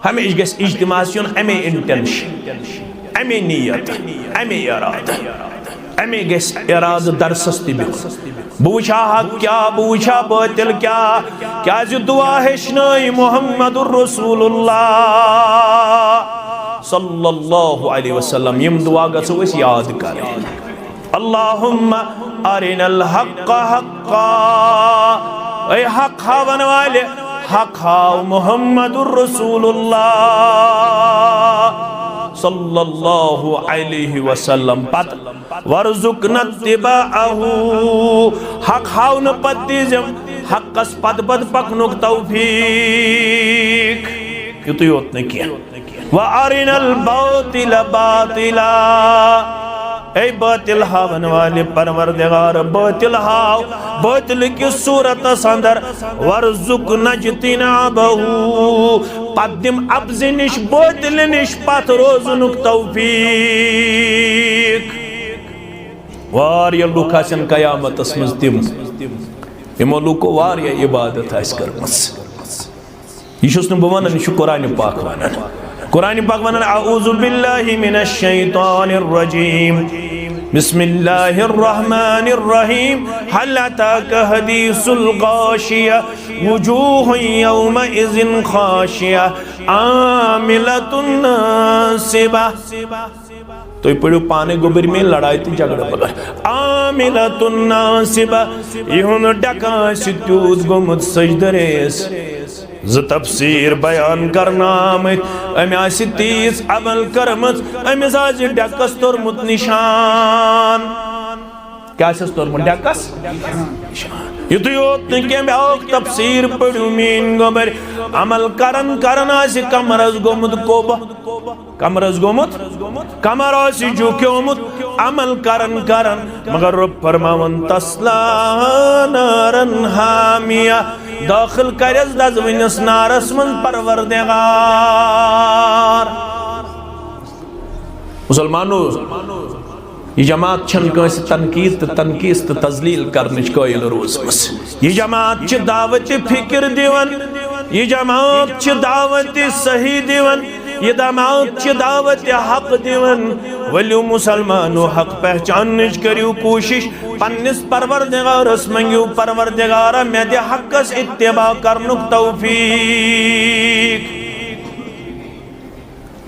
हमेशा गस इज्तिमास युन अमे इंटेंशन अमे नियत अमे इराद अमे गस इराद दरसस ति बिहुन बह वुछा हक क्या बह वुछा बातिल क्या दुआ हेचनाई मुहम्मदुर रसूलुल्लाह सल्लल्लाहु अलैहि वसल्लम यम दुआ गसो अस याद करें अल्लाहुम्मा अरिनल हक्का हक्का ऐ हक हावन वाले हक हाव मुहम्मदुर रसूलुल्लाह सल्लल्लाहु अलैहि वसल्लम पत वर्जुकना तिबाअहु हक हाव न पत दिजम हक्कस पद पद पकनुक तौफीक युत योत न किया व अरिनल बातिल बातिला ऐ बातिल हावन वाले परवरदिगार बातिल हाव बातिल की सूरत अंदर वर्जुकना जितिनाबहु पद्दिम अब्ज़ निश बातिल निश पत रोजुनुक तौफीक वारिया लुक आसन कयामतस मज तिम यमो लुको वारिया इबादत आस करमस यह बह वन यह कुरान पाक वन कुरान पाक वन अऊज़ु बिल्लाहि मिनश शैतानिर रजीम बिस्मिल्लाहिर रहमानिर रहीम हल अताका हदीसुल गाशिया वुजूहुन यौमइज़िन खाशिया आमिलतुन नासिबा तो पढ़ो पाने गोबर में लड़ाई थी झगड़ा बगा आमिलतुन नासिबा इहुन डका सितूत गोमुत सजदरेस ज तफसीर बयान करना अमे आसि तीस अमल करमत अमिस आज डकस तोरमुत निशान क्या तोरमुत डकस युत योत ब्याक तफसीर पढ़ू मीन गोबर अमल करन करन आसि कमरस गोमुत कोबा कमरस गोमुत कमर आसि झुक्योमुत अमल करन करन मगर रब फरमावन तस्ला नारन हामिया दाखिल करस दजविनस नारस मन परवरदिगार मुसलमानों यह जमात छन कंस तनकीद तनकीस तो तजलील करनिच कायल रोजमस यह जमात च दावत फिक्र दिवन यह जमात च दावत सही दिवन यह जमात च दावत हक दिवन वल्यू मुसलमानो हक पहचाननिच करियो कोशिश पन्निस परवरदिगारस मंगियो परवरदिगारा मे दे हकस इत्तिबा करनुक तौफीक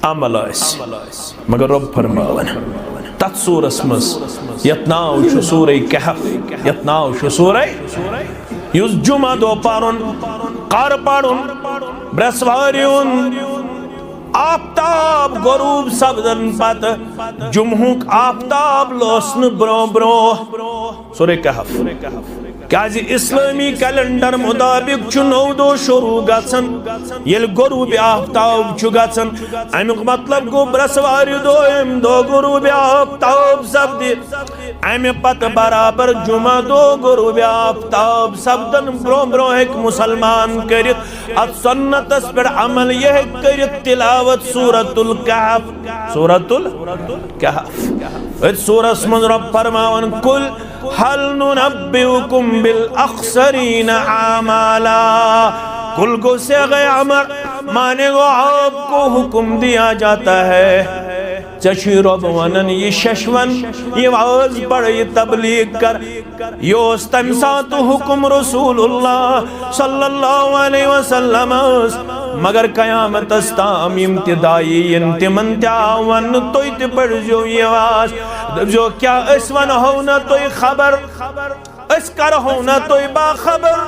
अमल आस मगर रब फरमावन तत् सूरस मस यत नाव छु सूरे कहफ यत नाव छु सूरे युस जुमा दो पारुन कार पारुन ब्रसवारियुन आफ्ताब गरूब सबदन पत जुमहुक आफ्ताब लोसन ब्रो ब्रो सूरे कहफ क्या इस्लामी कैलेंडर मुताबिक नौ दो शुरू गसन ये गरूब आफ्ताब गसन अमुक मतलब गो ब्रसवार दोम दो गरूब आफ्ताब सब्द अमे पत बराबर जुमा दो गरूब आफ्ताब सब्दन ब्रो ब्रो एक मुसलमान करित अत सुन्नतस पर अमल यह करित तिलावत सूरतुल कहफ सूरस मन रब फरमावन कुल हल नुनब्बिउकुम बिल अख्सरीन आमाला कुल को से गए अमर माने को आपको हुक्म दिया जाता है चशीरब वनन ये शशवन ये आवाज पढ़ ये तबलीग कर योस तमसात हुक्म रसूलुल्लाह सल्लल्लाहु अलैहि वसल्लम मगर कयामत अस्ताम इम्तिदाई इंतिमन त्यावन तो इत पढ़ जो ये आवाज जो क्या इसवन हो ना तो खबर इसकर हो ना तो बाखबर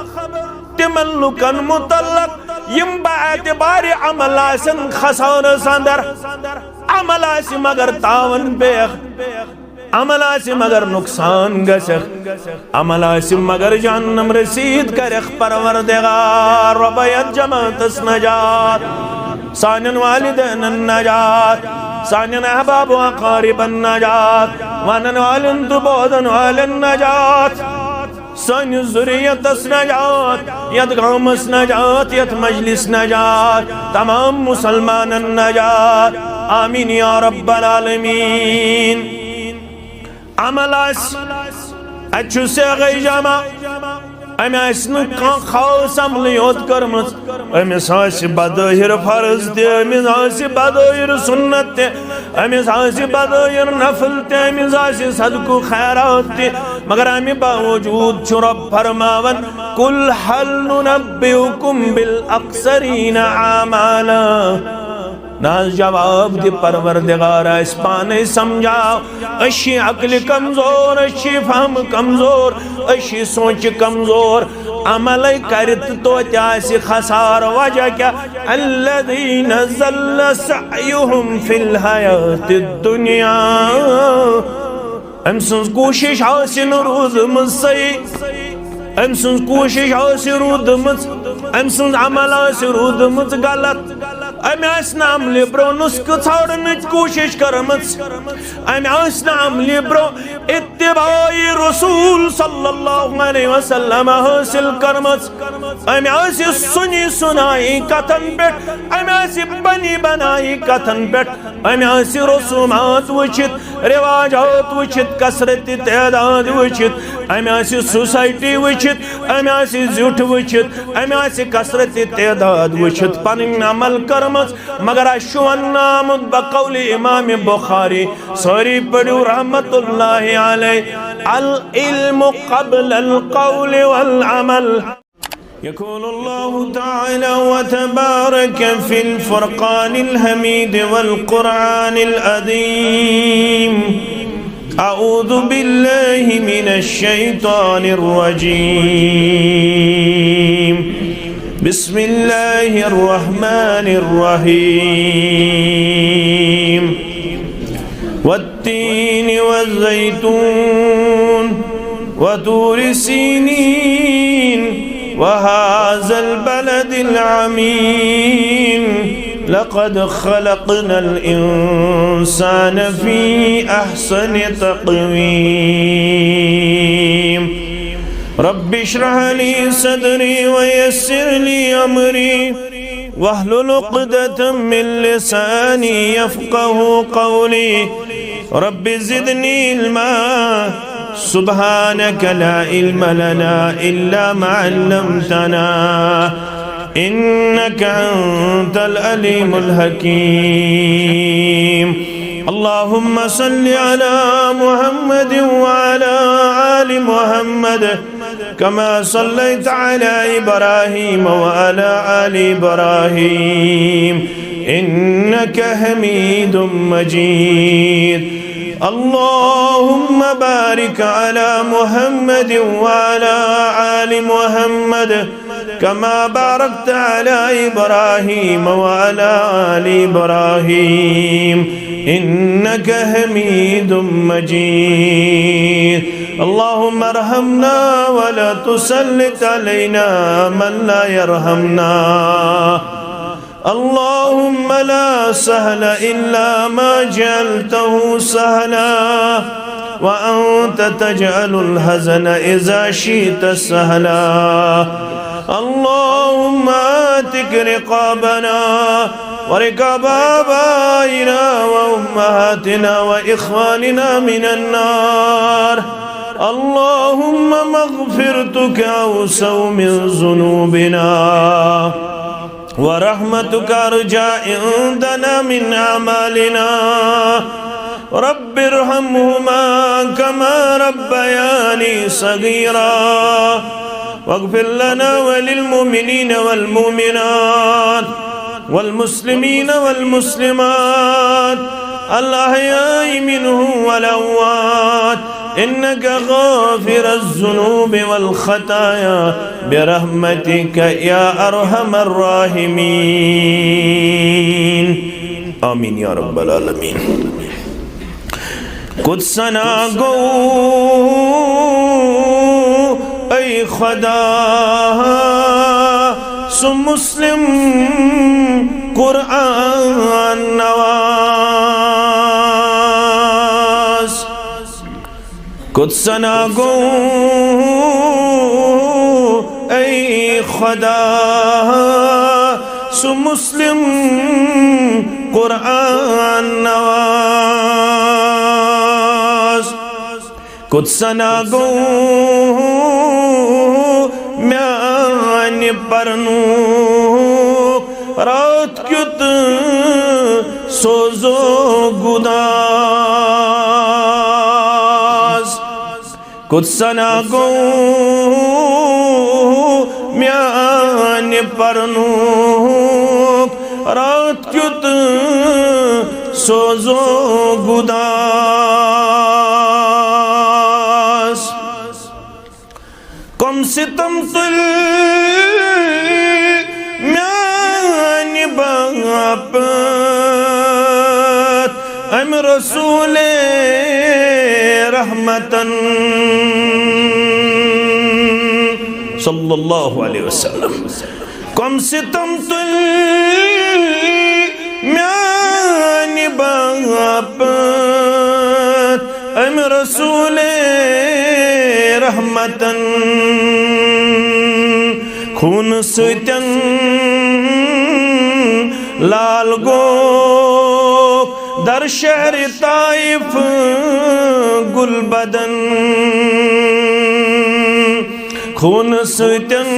तिमल्लुकन मुतल्लक यम बाएतबार अमल आसन खसार संदर अमल आसि मगर तावन बेख अमल आसि मगर नुकसान गसख अमल आसि मगर जहन्नम रसीद करख परवरदिगार रबयत जमातस नजात सानन वालिदैन नजात सानन अहबाब व अकारिबन नजात वनन वालिन दुबोदन वालिन नजात सन ज़ुरियतस नजात यत गामस नजात यत मजलिस नजात तमाम मुसलमानन नजात आमीन या रब्बल आलमीन अमल अच्छु से गई जमा अमे आसि खास अमल योत करमस अमिस आसि बदहिर फर्ज ते अमिस आसि बदहिर सुन्नत ते अमिस आसि बदहिर नफल ते अमिस आसि सदको खैरात ते मगर अमे बावजूद छु रब फरमावन कुल हल नुनब्बिउकुम बिल अक्सरीन आमाला नाज जवाब दि परवरदिगार अस पाने समझाओ अशी अक्ल कमजोर अशी फहम कमजोर अशी सोच कमजोर अमल करत तो त्यासी खसार वजह क्या अल्लज़ीना ज़ल्ल सअयुहुम फिल हयातिद दुनिया अम सुन कोशिश हासिल रोज़मज सही अम सुन कोशिश हासिल रोज़मज अम सुन अमल हासिल रोज़मज गलत अमे अमल ब्रो नुस्ख छाड़न कोशिश करमच अमे अमल ब्रो इत्तिबाई रसूल सल्लल्लाहु अलैहि वसल्लम हासिल करमच अमे सुनी सुनाई कथन पे अमे बनी बनाई कथन पे अमे रसूमात वचित रिवाजात वचित कसरत तादाद वचित अमे सोसाइटी वचित अमे जुट वचित अमे कसरत तादाद वचित पन अमल कर मगर अशुअन्नाम बकौल इमाम बुखारी सारी पढ़ो रहमतुल्लाहि अलैहि अल इल्मु क़ब्ल अल क़ौल वल अमल يقول الله تعالى وتبارك في الفرقان الحميد والقرآن العظيم أعوذ بالله من الشيطان الرجيم بسم الله الرحمن الرحيم والتين والزيتون وطور سينين وهذا البلد العميم لقد خلقنا الإنسان في أحسن تقويم رب اشرح لي صدري ويسر لي أمري واحلل عقدة من لساني يفقه قولي رب زدني علما سبحانك لا علم لنا إلا ما علمتنا إنك أنت العليم الحكيم اللهم صل على محمد وعلى آل محمد كما صليت على إبراهيم وعلى آل إبراهيم إنك حميد مجيد اللهم بارك على محمد وعلى آل محمد كما باركت على إبراهيم وعلى آل إبراهيم إنك حميد مجيد اللهم ارحمنا ولا تسلط علينا من لا يرحمنا اللهم لا سهل إلا ما جعلته سهلا وأنت تجعل الحزن إذا شئت سهلا اللهم آتك رقابنا ورقاب آبائنا وأمهاتنا وإخواننا من النار اللهم مغفرتك أوسع من ذنوبنا ورحمتك أرجى عندنا من أعمالنا رب ارحمهما كما ربياني صغيرا واغفر لنا وللمؤمنين والمؤمنات والمسلمين والمسلمات الأحياء منهم والأموات إنك غافر الذنوب والخطايا برحمتك يا أرحم الراحمين آمين يا رب العالمين قدسنا گو ای خدا سو مسلم قرآن نواز قدسنا گو ای خدا سو مسلم قرآن نواز قدسنا گو म्याने परनू रात क्युत सोजो गुदास कुत्सना गो म्याने परनू रात क्युत सोजो गुदास कम सितम तुल म्याने बाप अम रसूले रहमतन सल्लल्लाहु अलैहि वसल्लम कम सितम तुल म्याने बाप अम रसूले रहमतन खून सतन लाल गो दर शहर ताइफ गुलबदन खून सतन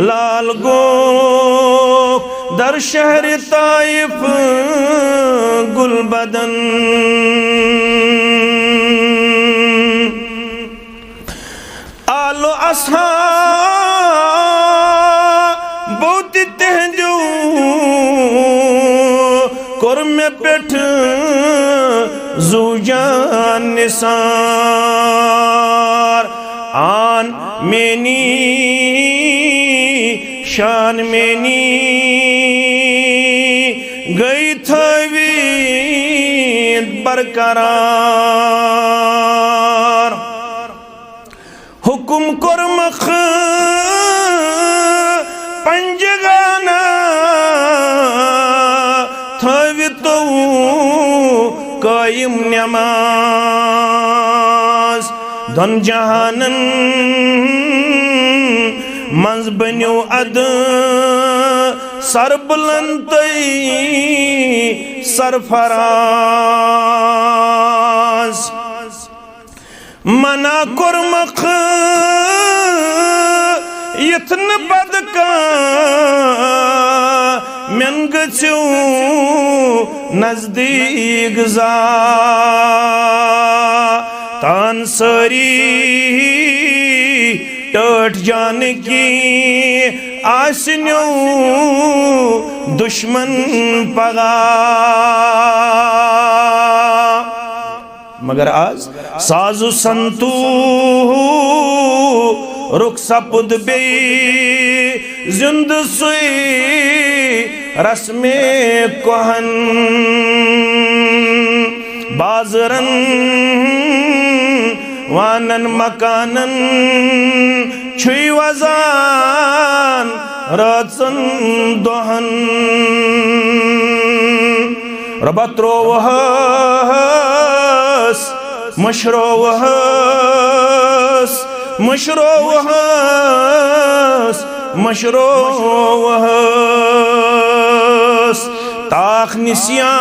लाल गो दर शहर ताइफ गुलबदन आलो असहाब तहजो कुर्मे पेठ जुजान निसार आन मेनी शान मेनी गई थवी बरकरार हुकुम कुर्मख पंजगाना थवी तो कायम नमाज धन जहानन मंज बन्यो अद सरबुलंदई सरफराज मना कुर्मख यथन बदका मन गो नजदीक जा तान सरी टट जान की आसन्यो दुश्मन पगा मगर आज साजु संतू रुख सपुद बे जिंद सुई रस्मे कोहन बाजरन वानन मकानन छुई वजान रचन दोहन रबत्रो वहस मशरो वहस मशरो वहस मशरो वहस ताख निस्या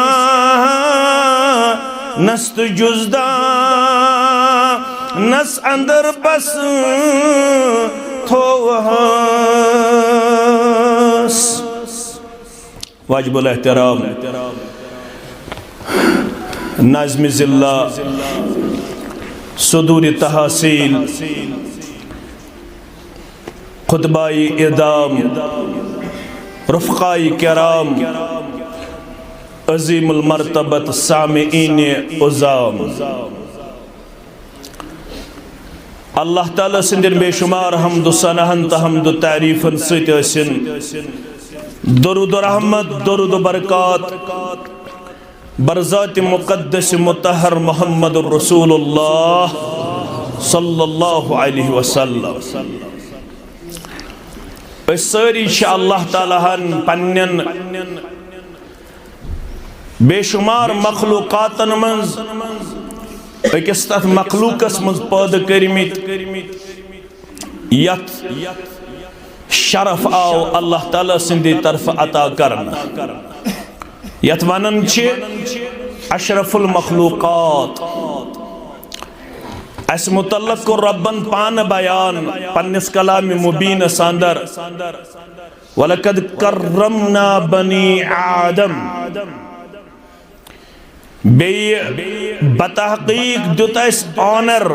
नस्त जुजदा नस अंदर बस थो वहस वाजिबुल एहतराम नाज़्म ज़िल्ला सुदूर तहसील खुतबाई इदाम रफ़क़ाई किराम अज़ीमुल मर्तबत सामिईन उज़ाम अल्लाह ताला सिंदर बेशुमार हमदु सनहन तहमदु तारीफन सतिन दरुद रहमत दरुद बरकत बरज़ात मुक़द्दस मुतहर मोहम्मद रसूलुल्लाह सल्लल्लाहु अलैहि वसल्लम सारी अल्लाह ताला पन्न बेशुमार मखलूकातन मज अकिस तथ मखलूकस मज पैदा करमित यत शरफ आओ अल्लाह ताला सिंदि तरफ अता करना यत वनन अशरफुल मखलूकात अस मुतल्लक को रब्बन पान बयान पन्निस कलाम मुबीन सांदर वलकद कर्रमना बनी आदम बे बतहकीक दुत अस ऑनर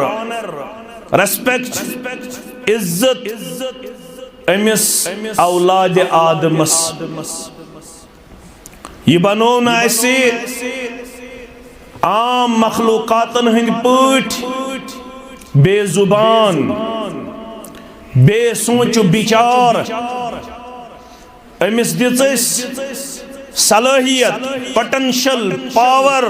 रेस्पेक्ट इज्जत अमिस औलाद आदमस यह बनो न ऐसे आम मखलूकातन हंद पट बेजुबान बेसोच विचार अमिस दिस सलाहियत पोटेंशियल पावर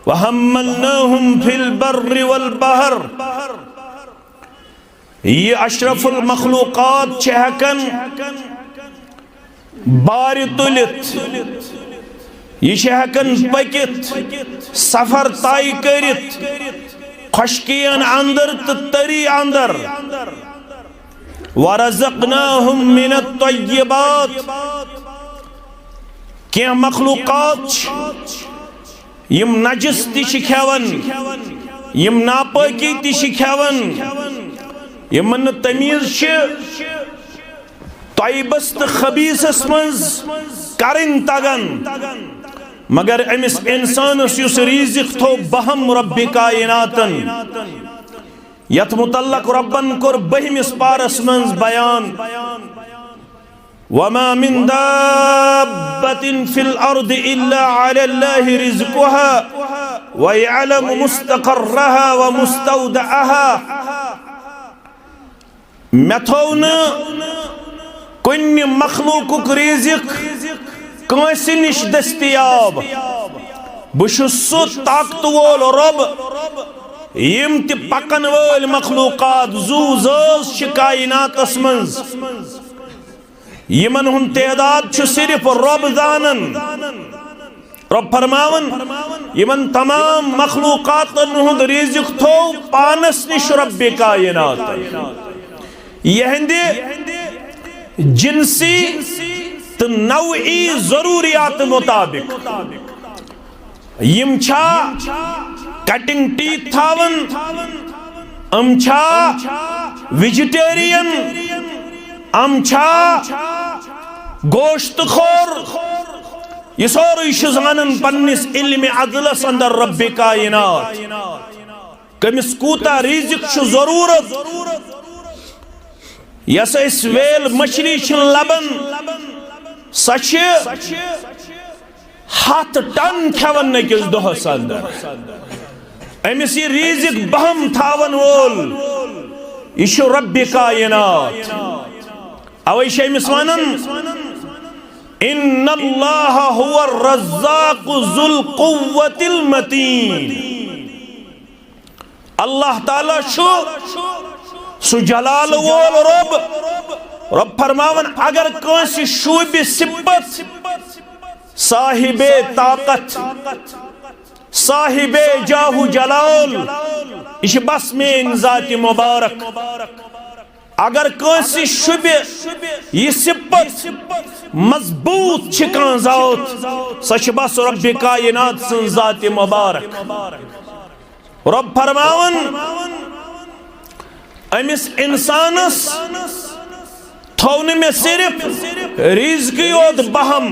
वहम्मलनाहुम फिल बर्रि वल बहर ये अशरफुल मखलूकात हकन बार तुलित यह हकन पकित सफर तय करित खुशकियन अंदर तो तरी अंदर वरज़क़नाहुम मिनत तय्यिबात क्या मखलूकात यम नजस ति खेवन यम नापाकी ति खेवन यमन तमीज तय्यबस तो खबीसस मज करन तगन मगर अमिस इंसानस युस रिज़्क़ थो बहम रब्बि कायनातन यथ मुतल्लक रब्बन कोर बहिमिस पारस मंज बयान वमा मिन दाब्बतिन फिल अर्दि इल्ला अलल्लाहि रिज़्क़ुहा व यअलमु मुस्तक़र्रहा व मुस्तौदअहा मेथौन कुन मखलूकुक रिज़्क़ कांसी निश दस्तियाब बुशुस सु ताकत वोल रब यम ति पकन वोल मखलूकात जू जज कायनातस मंज यमन हुन तैदाद छु सिर्फ रब जानन रब फरमावन यमन तमाम मखलूकातन हुंद रिज़्क़ थो पानस निश रब्बि कायनात यहंदे जिनसी तो नौई जरूरियात मुताबिक यम छा कटिंग टीथ थावन अम छा वेजिटेरियन अम छा गोश्त खोर यह सोरे जानन पन्निस इल्म अदलस अंदर रब्बि कायनात कमिस कूता रिज़्क़ छु जरूरत यस इस वेल मछली छु लबन सच 7 टन खेवन नकिस दोहस अंदर अमिस यह रिज़्क़ बहम थावन वोल यह रब्बि कायनात अवै अमिस वनन इन्नल्लाह हुवा रज़्ज़ाक़ु ज़ुल क़ुव्वतिल मतीन अल्लाह ताला छु सु जलाल वोल रब फरमावन अगर कांसी शूबि सिब्बत साहिबे ताकत साहिबे जाहु जलाल इश बस में ज़ात मुबारक अगर कांसी शुबे यह सिब्बत मजबूत छिकान ज़ात सच बस रब्बि कायनात सं ज़ात मुबारक रब फरमावन अमिस इंसानस थौन में सिर्फ रिज़्क़ योद बहम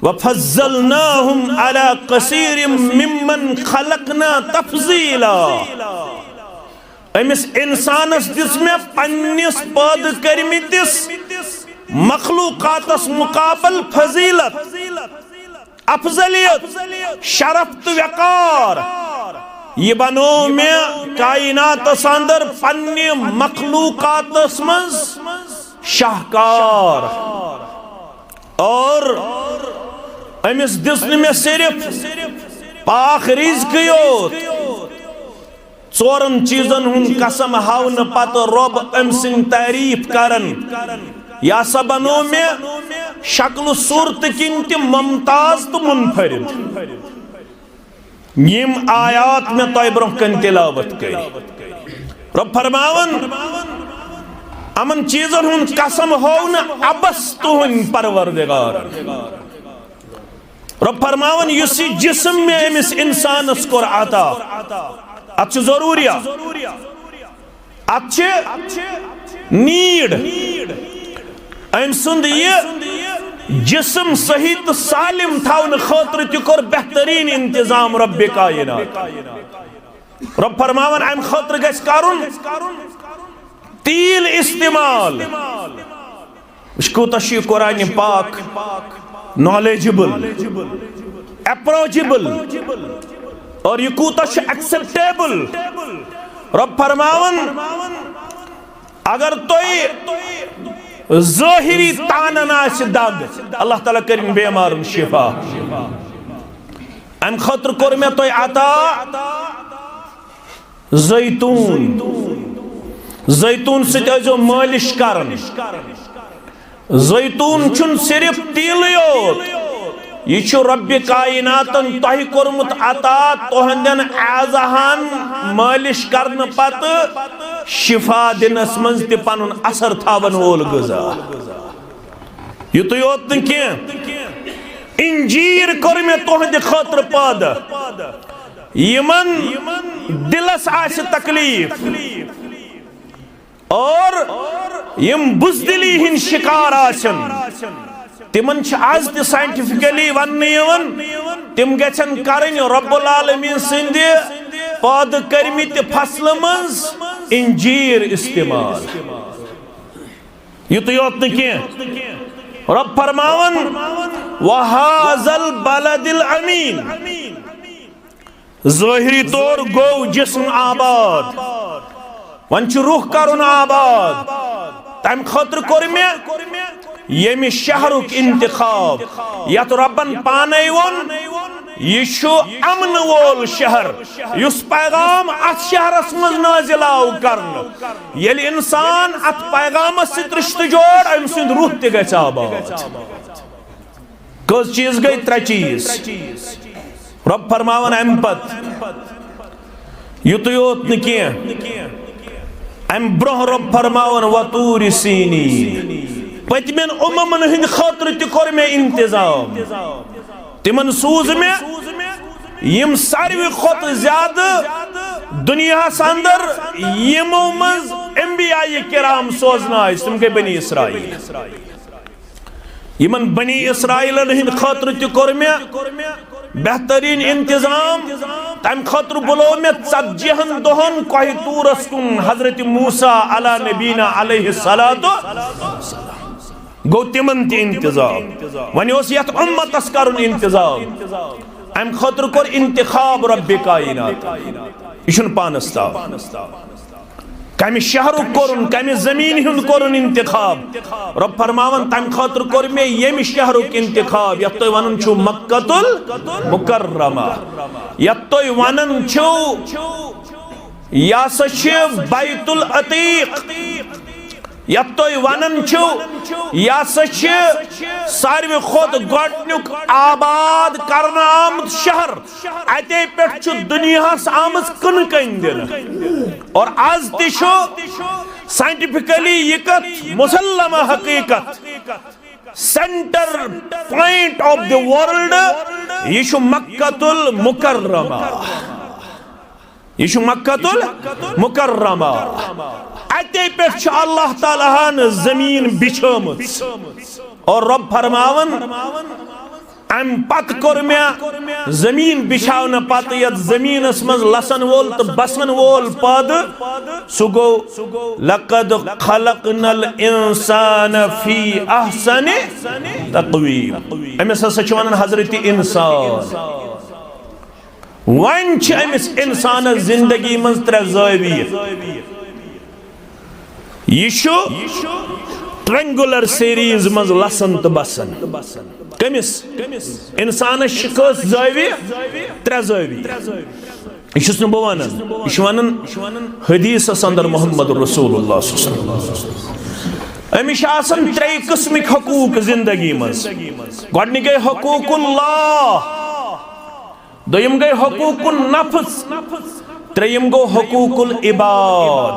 वफ़ज़्ज़लनाहुम अला कसीरिम मिम्मन खलक़ना तफ़ज़ीला अमिस इंसानस दिस में पन्निस पद करमितिस मखलूकातस मुकाबल फजीलत अफजलियत शरफ तो वकार ये बनो में कायनातस अंदर पन्ने मखलूकातस मज शाहकार और अमिस दिसन में सिर्फ पाक रिज़्क़ योत 4 चीजन हुन कसम हावन पत रब अम सिंह तारीफ करन या सा बनो में शक्ल सूरत किन ति ममताज तो मुनफरिद यम आयात में तय ब्रोह कन तिलावत करी रब फरमावन अमन चीजन हुन कसम होन अबस तुहन परवरदिगार रब फरमावन युसी जिस्म में अमिस इंसानस कोर आता अच्छ जरूरिया अच्छ नीड अम सुंद ये जिस्म सही तो सालिम थावन खतर तौर बेहतरीन इंतजाम रब्बे कायनात रब फरमावन अम खतर गस करुन तील इस्तेमाल कोता कुरान पाक नॉलेजेबल अप्रोचेबल और ये कोता एक्सेप्टेबल रब फरमावन अगर तो ज़ाहिरी तानन आसि दाग अल्लाह ताला करिन बेमारन शिफा अम खतर कोर मे तो अता जैतून सो मालिश करन जैतून छुन सिर्फ तिल योत यह रब्बे कायनातन तह कोरमुत अता तुहंदन आज़ाहन मालिश करन पत शिफा दिनस मज ते पनुन असर थावन वोल गजा युत योत न इंजीर कोर मे तुहंद खतर पाद यमन दिलस आस तकलीफ और यम बुजदिली हिन शिकार आसन तिमन आज ते साइंटिफिकली वन तिम गछन करन रब्बुल आलमीन सिंद पौध करमित फसल मज इंजीर इस्तेमाल युत योत न रब फरमावन वहाज़ल बलदिल अमीन ज़ाहिरी तौर गो जिस्म आबाद वन रुख करुन आबाद तम खतर कोर मे यमि शहरुक इंतखाब यत रब्बन पाने वोन यह अमन वोल शहर युस पैगाम अत शहरस मज नाजिल आव करन येल इंसान अत पैगामस सित रिश्ते जोड़ अम सुंद रूह ते गछ आबाद कस चीज गई त्रे चीज रब फरमावन अम पत युत योत न अम ब्रोह रब फरमावन वतूर सीनी पतमन उममन हिंद खतर तोर मे इंतजाम तिमन सूज मे यम सारवी खोत ज्यादा दुनिया अंदर यमो मज अंबियाए किराम सोजना तुम गई बनी इसराइल यमन बनी इसराइलन हिंद खतर तोर मे बेहतरीन इंतजाम तम खतर बुलो मे 40 दोहन कोह तूरस कुन हजरत मूसा अला नबीना अलैहि सलातो गो तिमन ते इंतजाम वन यत उम्मतस करुन इंतजाम अम खतर कोर इंतखाब रब्बे कायनात यह पानस ताव कम शहर कोरुन कम जमीन हुंद कोरुन इंतखाब रब फरमावन तम खतर कोर मे यम शहर इंतखाब यत तुम वनन छु मक्कतुल मुकर्रमा यत तुम वनन छु यासा छ बैतुल अतीक यत तुम वनन छु यासा छ सारवे खोत गोडनुक आबाद करना आमद शहर अते पेट छु दुनियास आमज कन कन दिन और आज तिशो साइंटिफिकली यकत मुसल्लमा हकीकत centre point of the world यह मक्कतुल मुकर्रमा यह मक्कतुल मुकर्रमा अते पे अल्लाह ताला जमीन बिछोमुत और रब फरमावन अम पत कोर मे जमीन बिछावन पत यत जमीनस मज लसन वोल तो बसन वोल पद सु गो लक़द खलक़नल इंसान फी अहसनि तक़वीम अमिस हसा छ वनन हजरत इंसान वन छ अमिस इंसान जिंदगी मज त्रे ज़ावियत यह ट्रेंगुलर सीरीज मज लसन तो बसन कमिस इंसान कस ज़ावी त्रे ज़ावी यह बह वन हदीस अंदर मोहम्मद रसूलुल्लाह अमिश त्रे किस्मिक हकूक जिंदगी मज गोडनी गई हकूकुल्लाह दोयम गई हकूकुन नफ्स त्रेयम गो हकूकुल इबाद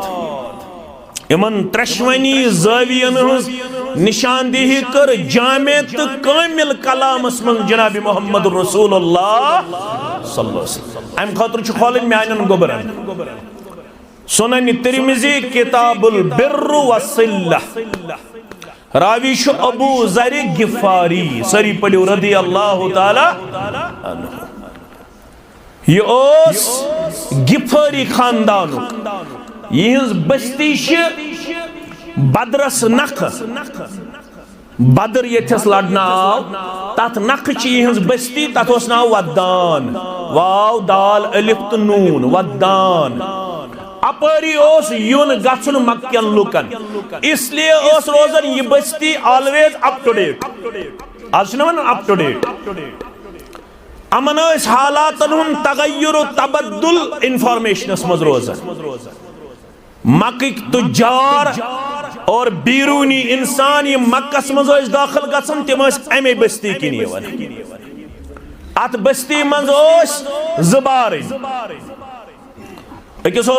इमन त्रेशवनी ज़ावियन निशानदेही कर जामे तो कामिल कलामस मन जनाब मोहम्मद रसूलुल्लाह सल्लल्लाहु अलैहि वसल्लम अम खतर छु खोलन म्यानन गोबरन सुनन तिरमिजी किताबुल बिर्र वसिल्लह रावी छु अबू ज़र गिफारी सरी पढ़ो रदी अल्लाह ताला अन्हु ये ओस गिफारी खानदानुक यह बस्ती बदरस नख बदर यथस लड़ना आव तथ नख यह बस्ती तथ ओस नाव वद्दान वाव दाल अलिफ तो नून वद्दान अपरी ओस यून गछुन मक्कन लुकन इसलिए ओस रोजन यह बस्ती ऑलवेज अप टू डेट आज अप टू डेट अमन हालातन हुन तगय्युर तबद्दुल इंफॉर्मेशन मज रोजन मक्क तुजार और बीरूनी इंसान ये मक्कस मज दाखिल गसन तम अमे बस्ती किन अत बस्ती मज ज़बार अकिस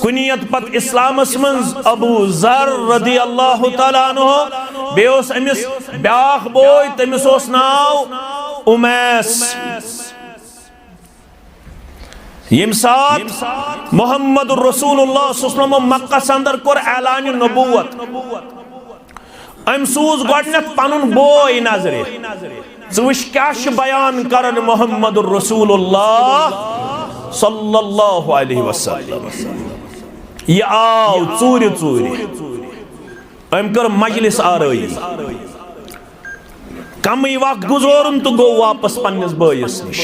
कुनियत पत इस्लामस मज अबू ज़र रदी अल्लाह तआला अन्हु बे अमिस ब्याख बोय तमिस नाव उमैस यम साथ मोहम्मद रसूलुल्लाह सल्लल्लाहु अलैहि वसल्लम मक्का अंदर कोर ऐलान नबूवत अम सूज गोडनेथ पनुन बोय नजरे वुश क्या बयान करन मोहम्मद रसूलुल्लाह सल्लल्लाहु अलैहि वसल्लम यह आव चूर अम कर मजलिस आरई कम वक्त गुजोरन तो गो वापस पन्निस बयस निश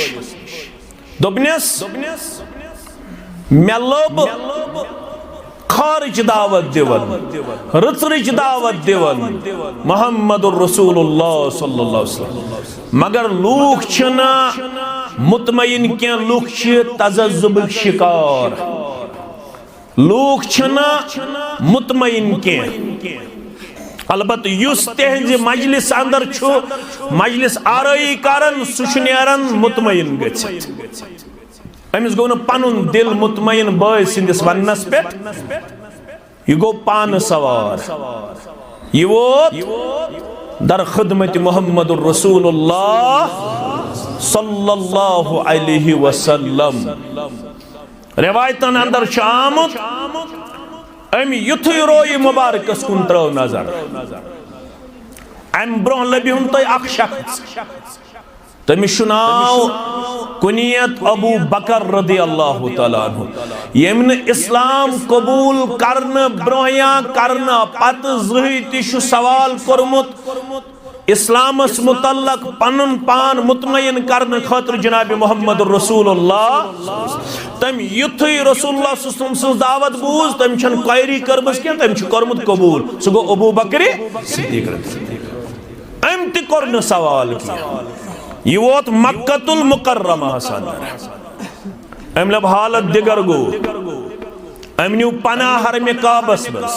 दोपनस मे लोब खारिच दावत दिवन रचरिच दावत दिवन मोहम्मद रसूलुल्लाह सल्लल्लाहु अलैहि वसल्लम मगर लूख छना मुतमईन के लूख छ तजज्जुब शिकार लूख छना मुतमईन के अलबत युस तेहज मजलिस अंदर छु मजलिस आरई करन सुशनेरन मुतमईन गछित अमिस गो न पनुन दिल मुतमईन बय सिंदिस वन्नस पे यह गो पान सवार यह वो दर खिदमत मोहम्मद रसूलुल्लाह सल्लल्लाहु अलैहि वसल्लम रिवायतन अंदर शामुत अम युथ रोय मुबारकस कुन त्रव नजर अम ब्रोह लबिहुन तय अख शख्स तमिस नाव कुनियत अबू बकर रदी अल्लाह तआला अन्हु यमन इस्लाम कबूल करन ब्रोहया करन पत जहि तिशु सवाल करमुत इस्लामस मुतल्लक पनुन पान मुतमईन करन खातिर जनाब मोहम्मद रसूलुल्लाह तम युथ रसूलुल्लाह सल्लल्लाहु अलैहि वसल्लम दावत बूज तम छन क्वेरी करबस के तम छ करमुत कबूल सो गो अबू बकर सिद्दीक अम त करन सवाल किया यह वोत मक्कतुल मुकर्रमा अंदर अम लब हालत दिगर गो अम न्यू पना हरम काबस बस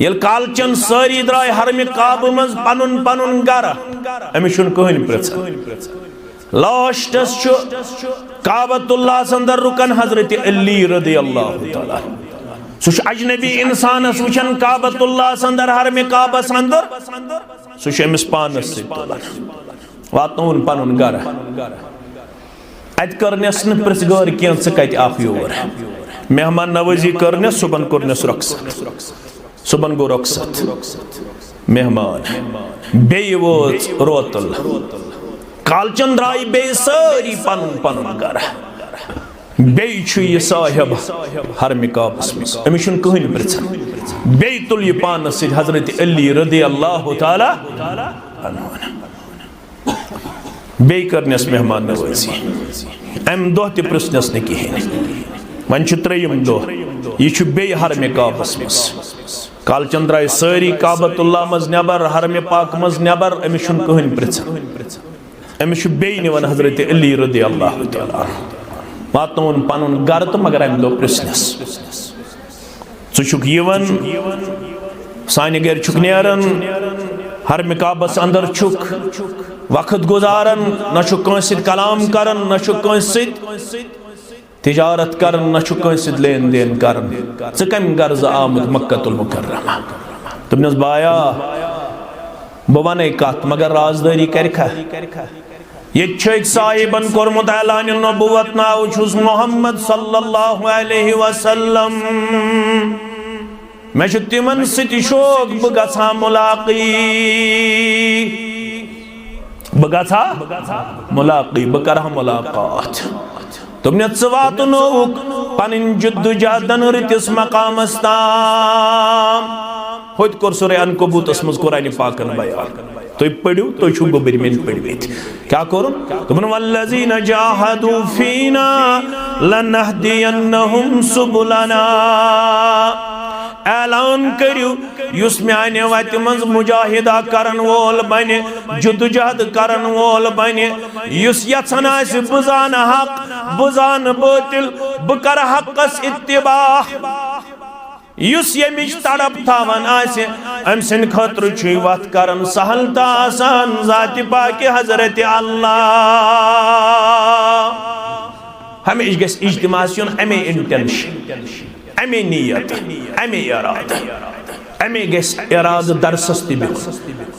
यल कालचन सारी द्राय हरम काब मज पनुन पनुन गर अमिस कहन प्रछ लास्टस काबतुल्लाह अंदर रुकन हजरत अली रदी अल्लाह तआला सुश अजनबी इंसान वुचन काबतुल्लाह अंदर हरम काबस अंदर सुश अमिस पानस वातन पनुन गर अत करनस न प्रछ गौर कह कत आख योर मेहमान नवाजी करनस सुबन कोरनस रखसत सुबन गो रखसत मेहमान बे वोच रोतल कालचन द्राय बे सारी पनुन पनुन गर बे यह साहिब हरम काबस मज अमिस कहन प्रछन बे तुल यह पानस हजरत अली रदी अल्लाह तआला अन्हु बे करनस मेहमान नवाजी अम दो त प्रश्नस न कहें वन त्रेयम दो यह बे हरम काबस मज कालचन द्राय सारी काबतुल्लाह मज नबर हरम पाक मज नबर अमिस कहन प्रछन अमिस बे निवन हजरत अली रदी अल्लाह तआला वातन पनुन गर तो मगर अम दो प्रश्नस वन सानि गर छुक नेरन हरम काबस अंदर छुक वक्त गुजारन न कंस कलाम करन न कंस तिजारत करन न कंस लेन देन करन कम गर्ज आमुत मक्कतुल मुकर्रमा तुमने बाया बह वन कत मगर राजदारी करखा ये साहिबन कोरमुत ऐलान नबुवत नाव छुस मोहम्मद सल्लल्लाहु अलैहि वसल्लम मे तिमन सति शोक बह गछा मुलाकी बह करहा मुलाकात तुमने वातनोक पन जद्दुजहदन रितिस मकामस ताम होत कोर सूरह अनकबूतस मज कुरान पाकन बयान तुम पढ़ो तो छु गोबर में पढ़वित क्या करो तुमन वल्लज़ीना जाहदू फीना लनहदियन्नहुम सुबुलना ऐलान करियो युस म्याने वत मज मुजाहिदा करन वोल बने जद्दुजहद करन वोल बने युस यछन आस बुजान हक बुजान बातिल बह कर हकस इत्तिबा युस यमिच तड़प थावन आसे अम सिन खतर छु वत करन सहल ता आसान जाति पाक हजरत अल्लाह हमें गस इज्तिमा अमे इंटेंशन अमे नियत अमे इरादा अमे गस इरादा दरसस ति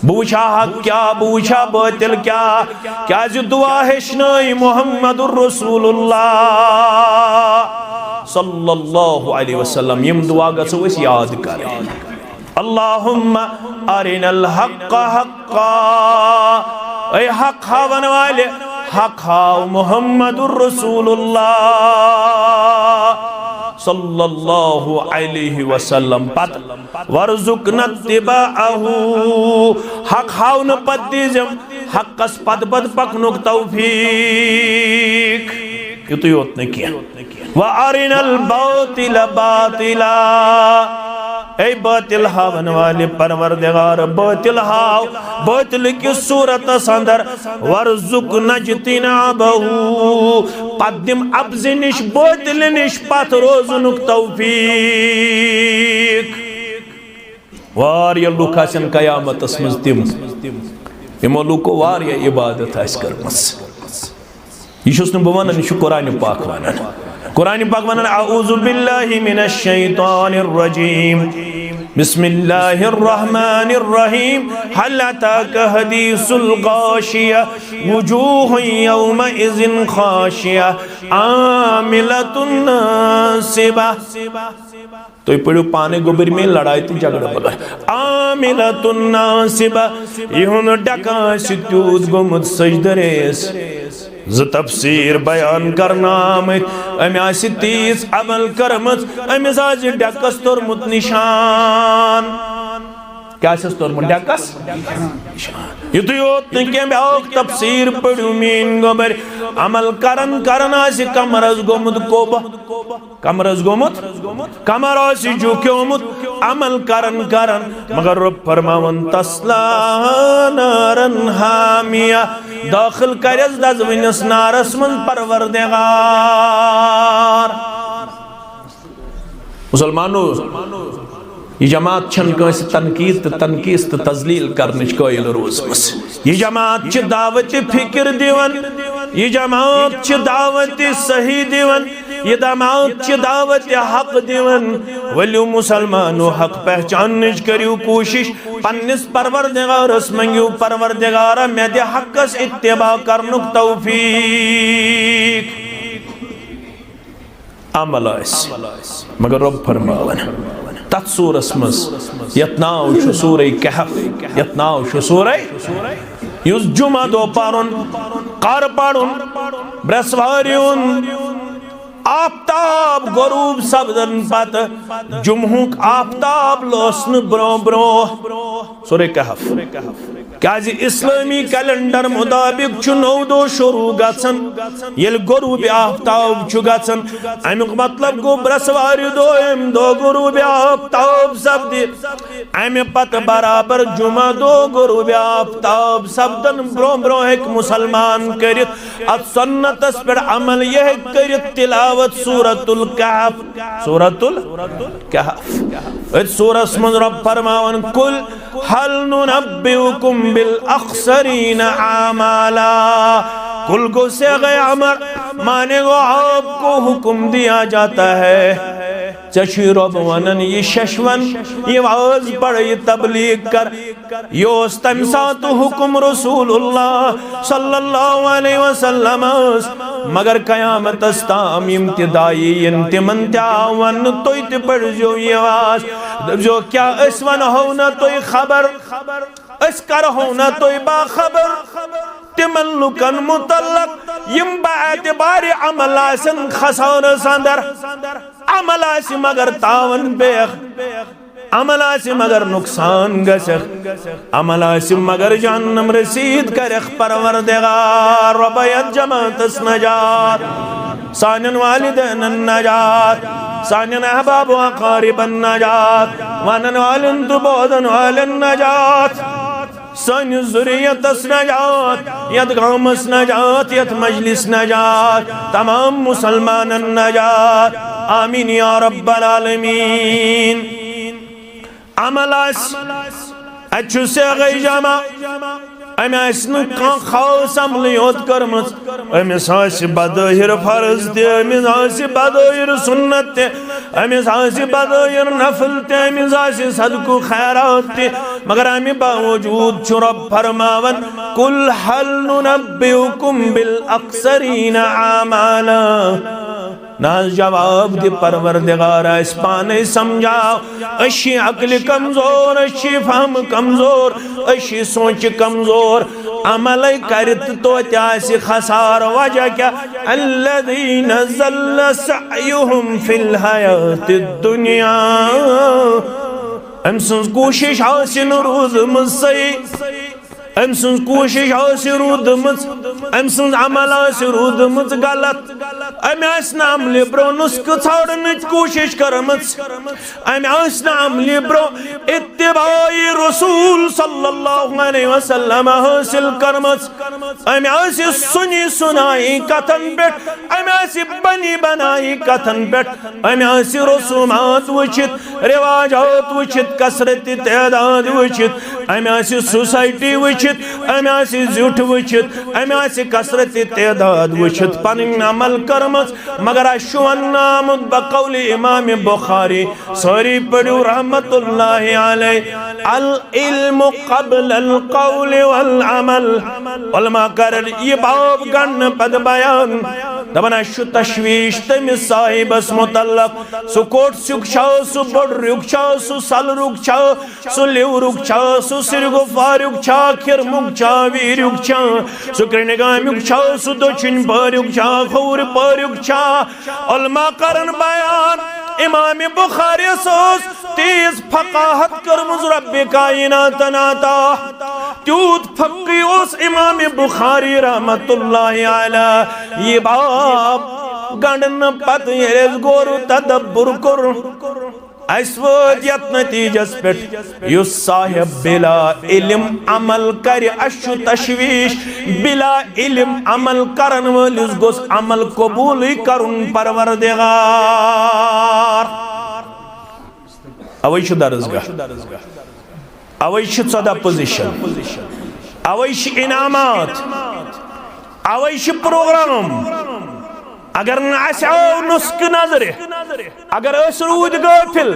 बुझा हक क्या बुझा बातिल क्या दुआ हेशनाई मुहम्मदुर रसूलुल्लाह सल्लल्लाहु अलैहि वसल्लम यम दुआ गसो अस याद कर अल्लाहुम्मा अरिनल हक्क हक्का ऐ हक हावन वाले हक हाव मुहम्मदुर रसूलुल्लाह सल्लल्लाहु अलैहि वसल्लम पत वरजुकना तिबाअहु हक हाव न पत दीजम हकस पद पकनुक तौफीक युत योत न किया व अरिनल बातिल बातिला ऐ बातिल हावन वाले परवरदिगार बातिल हाव बातिल की सूरत अंदर वरजुकना जितनाबहु पद्दिम अब्ज़ निश बातिल निश पत रोजुनुक तौफीक वारिया लुक आसन कयामतस मज तिम यमो लुको वारिया इबादत आस करमस यह बह वन यह कुरान पाक वन कुरान पाक वन अऊज़ु बिल्लाहि मिनश शैतानिर रजीम बिस्मिल्लाहिर रहमानिर रहीम हल अताका हदीसुल गाशिया वुजूहुन यौमइज़िन खाशिया आमिलतुन नासिबा तो पढ़ो पाने गोबर में लड़ाई तो झगड़ा बगा आमिलतुन नासिबा यहुन डका सितूद गोमुत सजदरेस ज तफसीर बयान करना अमे आसि तीस अमल करमत अमिस आज डकस तोरमुत निशान क्या तोरमुत डकस युत योत न तफसीर पढ़ू मीन गोबर अमल करन करन आसि कमरस गोमुत कोब कमरस गोमुत कमर आसि झुक्योमुत अमल करन करन मगर रब फरमावन तस्ला नारन हामिया दाखिल करस दजविनस नारस मन परवरदिगार मुसलमानो यह जमात छन कंस तनकीद तनकीस तो तजलील करनिच कायल रोजमस यह जमात छ दावत फिक्र दिवन यह जमात छ दावत सही दिवन यह जमात छ दावत हक दिवन वलियो मुसलमानो हक पहचाननिच करियो कोशिश पन्निस परवरदिगारस मंगियो परवरदिगार मे दे हकस इत्तिबा करनुक तौफीक अमल मगर रब फरमावन तथ सूरस मज यत नाव छु सूरह कहफ यत नाव छु सूरह युस जुमा दो पारुन कर पारुन ब्रसवारियुन आफ्ताब गरूब सब्दन पत जुमहुक आफ्ताब लोसन ब्रो ब्रो सूरह कहफ क्या इस्लामी कैलेंडर मुताबिक नौ दो शुरू गसन ये गरूब आफ्ताब गसन अमुक मतलब गो ब्रसवार दो गरूब आफ्ताब सब्द अमे पत बराबर जुमा दो गरूब आफ्ताब सब्दन ब्रो ब्रो एक मुसलमान कर सुन्नतस पे अमल यह कर तिलावत सूरतुल कहफ सूरतुल कहफ सूरस मज रब फरमावन कुल हल नुनब्बिउकुम बिल अख्सरीन आमाला कुल को से गए अमर माने को आपको हुक्म दिया जाता है चशी रब वनन ये शशवन ये आवाज पढ़ ये तबलीग कर योस तम सात हुक्म रसूलुल्लाह सल्लल्लाहु अलैहि वसल्लम मगर क़यामत अस्ताम इम्तिदाई इंतिमन त्यावन तो इत पढ़ जो ये आवाज जो क्या इसवन हो न तो खबर इसकर हो न तो बाखबर तिमन लुकन मुतल्लक यम बाएतबार अमल आसन खसार संदर अमल आसी मगर तावन बेख अमल आसी मगर नुकसान गसख अमल आसी मगर जहन्नम रसीद करख परवरदिगार रबयत जमातस नजात सानन वालिदैन नजात सानन अहबाब व अकारिबन नजात वानन वालिन दुबोदन वालिन नजात सन ज़ुरियतस नजात यत गामस नजात यत मजलिस नजात तमाम मुसलमानन नजात आमीन या रब्बल आलमीन अमलास अच्छु से गई जमा अमेस खास अमल योत कर्मस अमिस बदहिर फर्ज तमिस बदहिर सुन्नत अमिस बदहिर नफल तमिस सदकु खैरात मगर अमि बावजूद रब फरमावन कुल हल नुनब्बिउकुम बिल अक्सरीन आमाला ना जवाब दे परवरदिगार इस पाने समझाओ अशी अक्ल कमजोर अशी फहम कमजोर अशी सोच कमजोर अमल करत तो त्यासी खसार वजह क्या अल्लज़ीन ज़ल्ल सअयुहुम फिल हयातिद दुनिया अमसुन कोशिश हासिल रोज़ सही अमसुन कोशिश रूदमच अमसुन अमल रूदमच गलत अमे अमल ब्रो नुस्ख छाड़न कोशिश करमच अमे अमल ब्रो इत्तिबाई रसूल सल्लल्लाहु अलैहि वसल्लम हासिल करमच अमे सुनी सुनाई कथन पेट अमे बनी बनाई कथन पेट अमे रसूमात वचित रिवाजात वचित कसरत तादाद वचित अमे सोसाइटी वचित अमे जुट वचित अमे कसरत तादाद वचित पन अमल करमच मगर अशुवन्नाम बकौल इमाम बुखारी सारी पढ़ू रहमतुल्लाहि अलैहि अल इल्मु क़ब्ल अल क़ौल वल अमल उलमा कर ये बाब गण पद बयान दबन अशु तशवीश तमिस साहिबस मुतल्लक सु कोट सुख छा सु बड़ रुख छा सु सल रुख छा सु लिव रुख छा सु सिरगो फारुख छा खिरमुख छा वीरुख छा सु कृणगामुख छा सु दक्षिण पारुख छा खौर पारुख छा उलमा करन बयान इमाम बुखारी सोस तेज फकाहत करमुज रब्बे कायनात नाता त्यूत फकी उस इमाम बुखारी रहमतुल्लाहि अलैहि ये बाब गणन पत येरेज गोरु तदब्बुर कर अस्वत नतीजस पे युस साहिब बिला इल्म अमल कर अशु तशवीश बिला इल्म अमल करन वलिस गोस अमल कबूल करुन परवरदिगार अवै छु दरसगाह अवै छु 14 पोजीशन अवै छु इनामात अवै छु प्रोग्राम अगर नुस्ख नजर अगर रूद गाफिल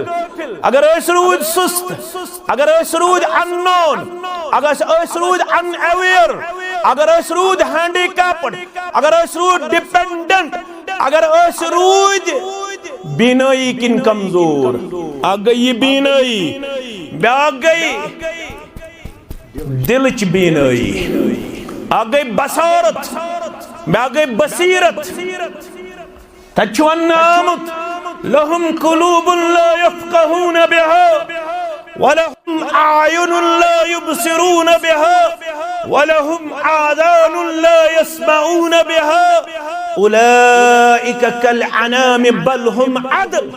अगर रूद सुस्त अगर रूद अननोन अगर रूद अनअवेयर अगर रूद हैंडीकैप्ड अगर रूद डिपेंडेंट अगर रूद बीनाई किन कमजोर आ गई बीनाई ब्या गई दिलच बीनाई आ गई बसारत ब्या गई बसीरत तचवन्नामुत लहुम कुलूबुन ला यफ्क़हून बिहा वलहुम आयुनुन ला युबसिरून बिहा वलहुम आज़ानुन ला यस्मऊन बिहा उलाइका कल अनाम बल हुम अदल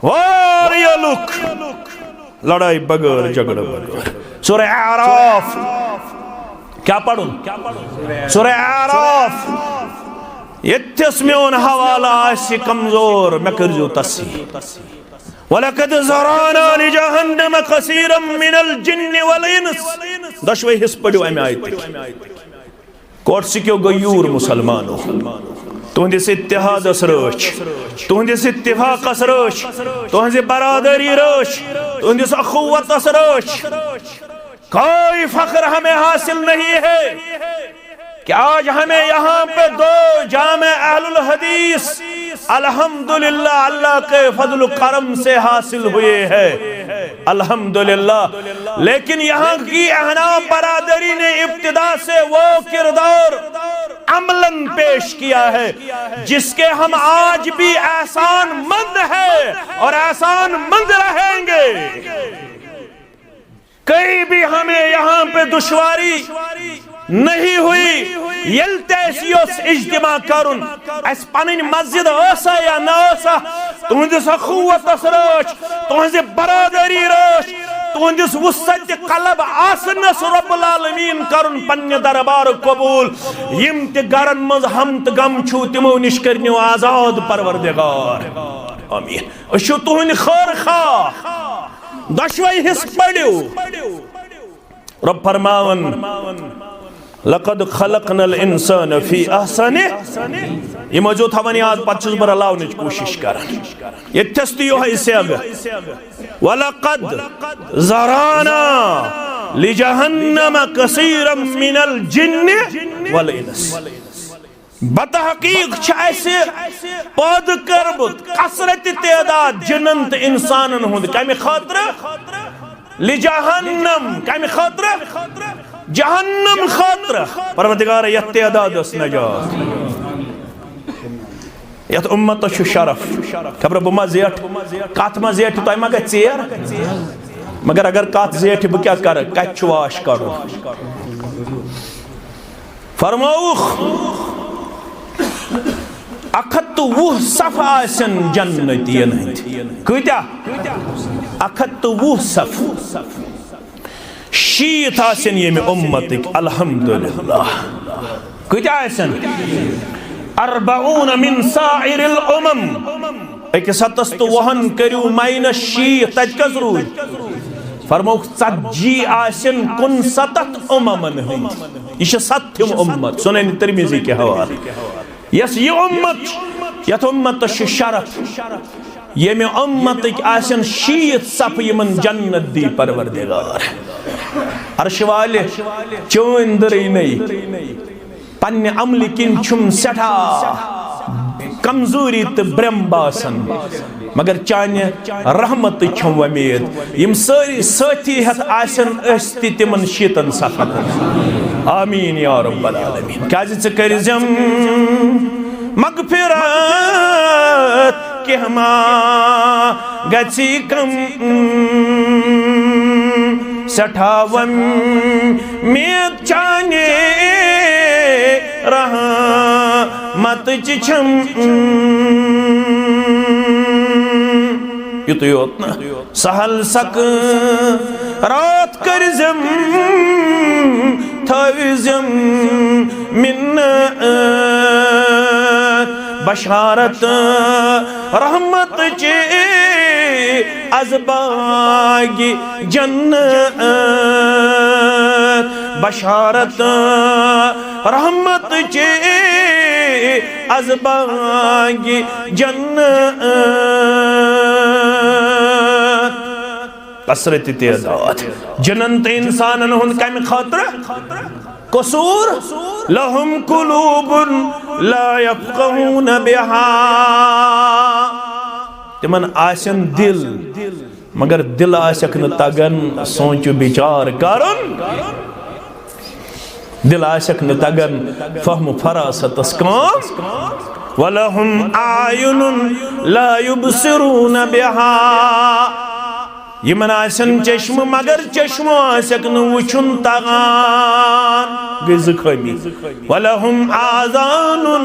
वारिया लुक लड़ाई बगैर झगड़ा बगैर सूरह आराफ क्या पढ़ूं सूरह आराफ यत्स मेन हवाला आसि कमजोर मे करजो तसी वलकद ज़राना लिजहन्नम कसीरम मिनल जिन्न वल इंस दशवे हिस्स पढ़ो अमे आयत कोट सिक्यो गयूर मुसलमानों तुहंदिस इत्तिहादस रच, तुहंदिस इत्तिफाकस रच, तुहंज बरादरी रच, तुहंदिस अखुवतस रच। कोई फख्र हमें हासिल नहीं है कि आज हमें यहाँ पे दो जामे अहलुल हदीस अल्हम्दुलिल्लाह अल्लाह के फजल करम से हासिल हुए हैं, अल्हम्दुलिल्लाह। लेकिन यहाँ की अहनाफ बरादरी ने इब्तिदा से वो किरदार अमलन पेश किया है जिसके हम आज भी एहसान मंद है और एहसान मंद रहेंगे। कहीं भी हमें यहाँ पे दुश्वारी नहीं हुई। यल्तेसियोस इज्तिमा करुन अस पनन मस्जिद ओसा या न ओसा तुहंदिस अखुवतस रच, तुहंज बरादरी रच, तुहंदिस वुसत कलब आसनस रब्बुल आलमीन करुन पन्ने दरबार कबूल। यम ते गरन मज हम त गम छु तिमो निश करनियो आजाद परवरदिगार। आमीन। अशु तुहन खैर खा दशवई हिस पढ़ियो। रब फरमावन लक़द खलक़नल इंसान फी अहसनि, ये मौजू थवन याद पचस बर लावन कोशिश कर। ये तस्तियो है सेग वलक़द ज़राना लिजहन्नम कसीरम मिनल जिन्न वल इंस। बतहकीक पैद करबुत कसरत तादाद जिन्न तो इंसानन हुंद कमि खातिर लिजहन्नम, कमि खातिर जहन्नम खातिर। परवरदिगार यत तादादस नजात यत उम्मत शरफ खबर बुमा जेठ कत मा जेठ तय मा गई चेर मगर अगर कत जेठ बह क्या कर कच वाश कर फरमाउख 120 सफ आसन जन्नतियन कत्या 120 सफ शीत आसन ये उम्मतिक अल्हम्दुलिल्लाह कत्या आसन 40 मिन साइरिल उमम अकिस हतस तो वहन करू माइनस शीत तत कस रूद फरमौख 40 आसन 59 उममन हंद यह सत्यम उम्मत सुनन तिरमिजी के हवाले यस ये उम्मत यथ उम्मत शरफ ये में उम्मत आसन शीत सफ यमन जन्नत दी परवरदिगार अर्श वाले चोंदर नहीं पन्ने अमल किन छुम सठा कमजोरी तो ब्रम बासन मगर चाने रहमत छुम वमेद यम सारी साथी हथ आसन अस्ति तिमन शीतन सफर आमीन या रब्बल आलमीन काज च करजम मगफिरत के हमा गछि कम सठावन में चाने रहा मत छम युत योत न सहल सक रात करजम थविजम मिन्न बशारत रहमत चे अज़बागी जन्नत बशारत रहमत चे अज़बागी जन्नत कसरत तादाद जनंत इंसानन हुन कम खातिर कसूर लहुम कुलूबुन ला यफ़क़हून बिहा तिमन आसन दिल मगर दिल आसक न तगन सोचु विचार करन दिल आसक न तगन फहम फरासतस काम वलहुम आयुनुन ला युबसिरून बिहा यमन आसन चश्म मगर चश्मो आसक न वुचुन तगान गज खमी वलहुम आज़ानुन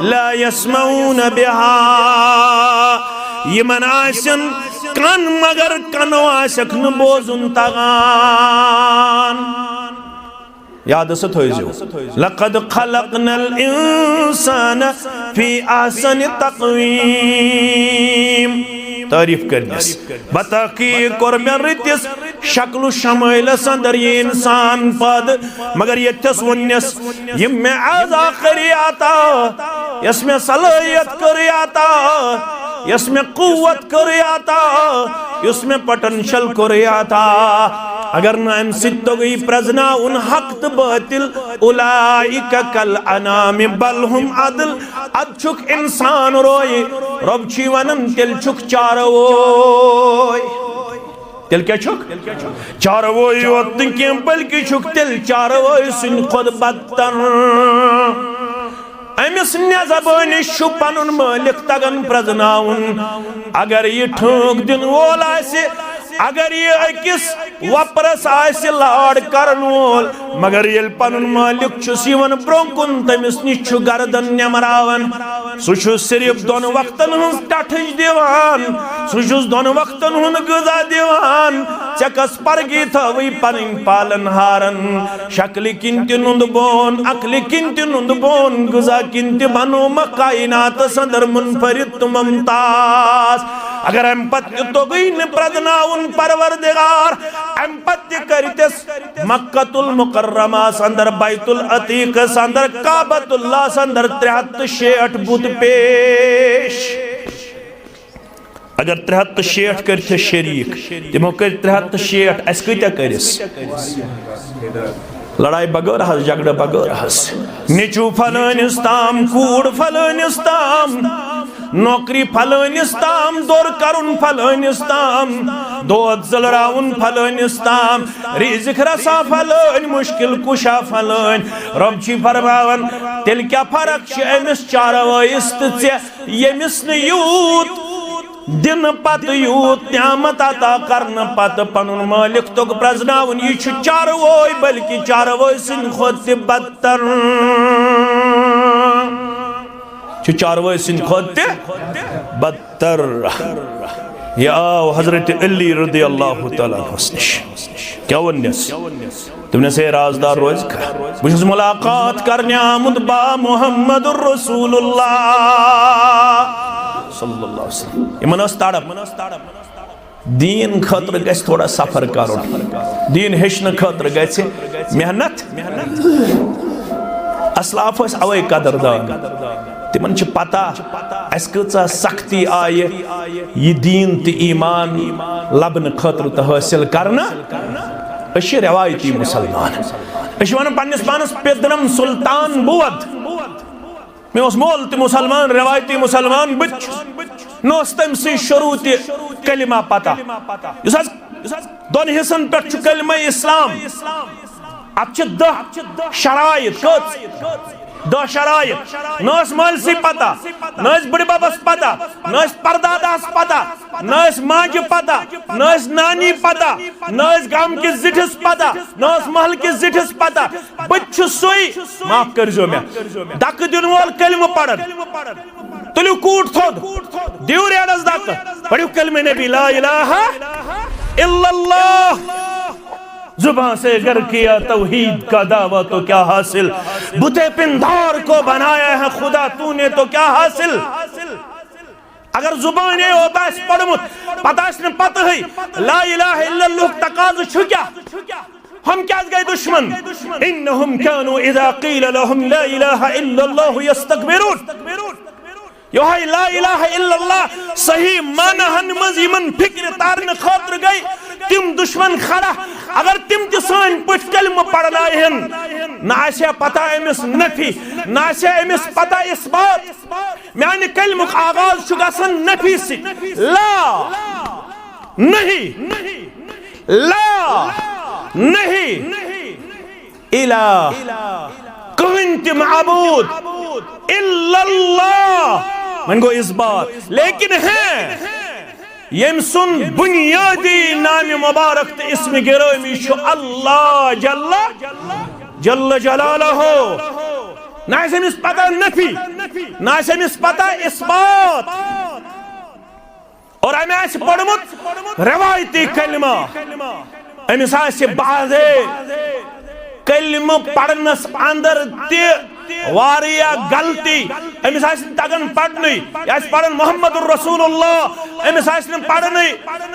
ला यस्मऊन बिहा यमन आसन कन मगर कनो आसक न बोजुन तगान याद से थोइजो लक़द खलक़नल इंसान फी अहसनि तक़वीम तारीफ करनिस बताकी कोर में रितिस शक्ल शमाइल अंदर ये इंसान पद मगर ये तस्वन्यस ये में आज़ा करी आता इसमें सलाहियत कर आता, इसमें कुव्वत कर आता, इसमें पोटेंशियल कर आता। अगर न अम तो गई प्रजना उन हक तो बातिल उलाइका कल अनाम बल हुम अदल। अछुक इंसान रोए रब छी वनन तिल छुक चारवोय। तिल क्या छुक चारवोय योत के बल्कि छुक तिल चारवोय सुन खुद बदतर। अमिस नज़बान शु पनुन मालिक तगन प्रजनाउन। अगर ये ठोक दिन वोल आसे, अगर ये अकिस वपरस आसे लाड़ करन वोल, मगर ये पनुन मालिक छुस यिवन ब्रोंकुन तमिस निश छु गर्दन नेमरावन। सु छु सिर्फ दोन वक्तन हुंस टठज दिवान, सु छुस दोन वक्तन हुन गजा दिवान। चकस परगी थवी पनिन पालन हारन, शक्ल किंति नुंद बोन अकल किंति नुंद बोन, गजा किंति बनो कायनात संदर मुनफरिद मुमताज। अगर एम्पत्य तो गई न प्रदनाउन परवरदिगार, एम्पत्य करतिस मक्कतुल मुकर्रमा संदर बैतुल अतीक संदर काबतुल्लाह संदर 63 बुत पेश। अगर 63 करते शरीक तिमो कर 63 अस कत्या करिस लड़ाई बगैर हस झगड़ा बगैर हस। निचू फलानिस ताम कूड़ फलानिस ताम, नौकरी फलानिस ताम, दौर करुन फलानिस ताम, दोद जलराउन फलानिस ताम, रिज़्क़ रसा फलान, मुश्किल कुशा फलान। रब छी फरमावन तेल क्या फर्क छ अमिस चारवाइस ते यमिस न यूत दिन पत यूत न्यामत अता करन पत पनुन मालिक तो प्रजनाउन। यह छु चारवोय बल्कि चारवोय सिन खुद ते बदतर। छु चारवोय सिन खुद ते बदतर। या हजरत अली रज़ी अल्लाह तआला निश क्या वन्यस तुमने से राजदार रोज बुझ मुलाकात करने आमुद बा मुहम्मदुर रसूलुल्लाह सल्लल्लाहु अलैहि वसल्लम। इमन तड़प दीन खतर गस थोड़ा सफर करुन, दीन हेचन खतर गस मेहनत। असलाफ अवे कदरदान, तिमन पता अस कचा सख्ती आय यह दीन तो ईमान लबन खतर तो हासिल करना। रवायती मुसलमान वन पन्निस पानस पिदरम सुल्तान बुवद मे मोल तो मुसलमान रवायती मुसलमान बच नोस तम से शुरू कलिमा पता दोन हिस्सन पे कलिमा इस्लाम। अब 10 शराइत 10 शराइत नस मालसी पता, नस बड़ बबस पता, नस परदादास पता, नस माज पता, नस नानी पता, नस गाम के जिठस पता, नस महल के जिठस पता। बच्च सोई माफ कर जो मैं दक दिन वोल कलिमा पढ़न तुलु कूट थोद दिव रेडस दक पढ़ियो कलिमा नबी ला इलाहा इल्लल्लाह। जुबान से अगर किया तौहीद का दावा तो क्या हासिल, बुते पिंदार को बनाया है खुदा तूने तो क्या हासिल। अगर जुबान ये होता है पढ़मुत पता है ला इलाहा इल्लल्लाह तकाज़ छु क्या, हम क्या गए दुश्मन। इन्नहुम कानू इज़ा क़ील लहुम ला इलाहा इल्लल्लाह यस्तकबिरून। यो है ला इलाहा इल्लल्लाह सही मानहन मज यमन फिक्र तारन खातिर गई तिम दुश्मन खड़ा। अगर तिम सान पठ कलम पढ़नाहन ना आशा पता अमिस नफी, ना आशा अमिस पता इस बात माने कलमुक आगाज छु गसन नफी से ला नहीं, ला नहीं इलाह कहीं ते माबूद इल्लल्लाह मन गो इस बात। लेकिन है यम सुन बुनियादी नाम मुबारक ते इसमें गिरामी शु अल्लाह जल्ला जल्ल जलालहु। ना इस पता नफी, ना इस पता इस बात। और अमे आस पढ़मुत रवायती कलिमा अमिस आस बाज़े कलिमा पढ़नस अंदर ते वारिया गलती अमिस आस तगन पढ़नी आस पढ़न मुहम्मदुर रसूलुल्लाह अमिस आस पढ़नी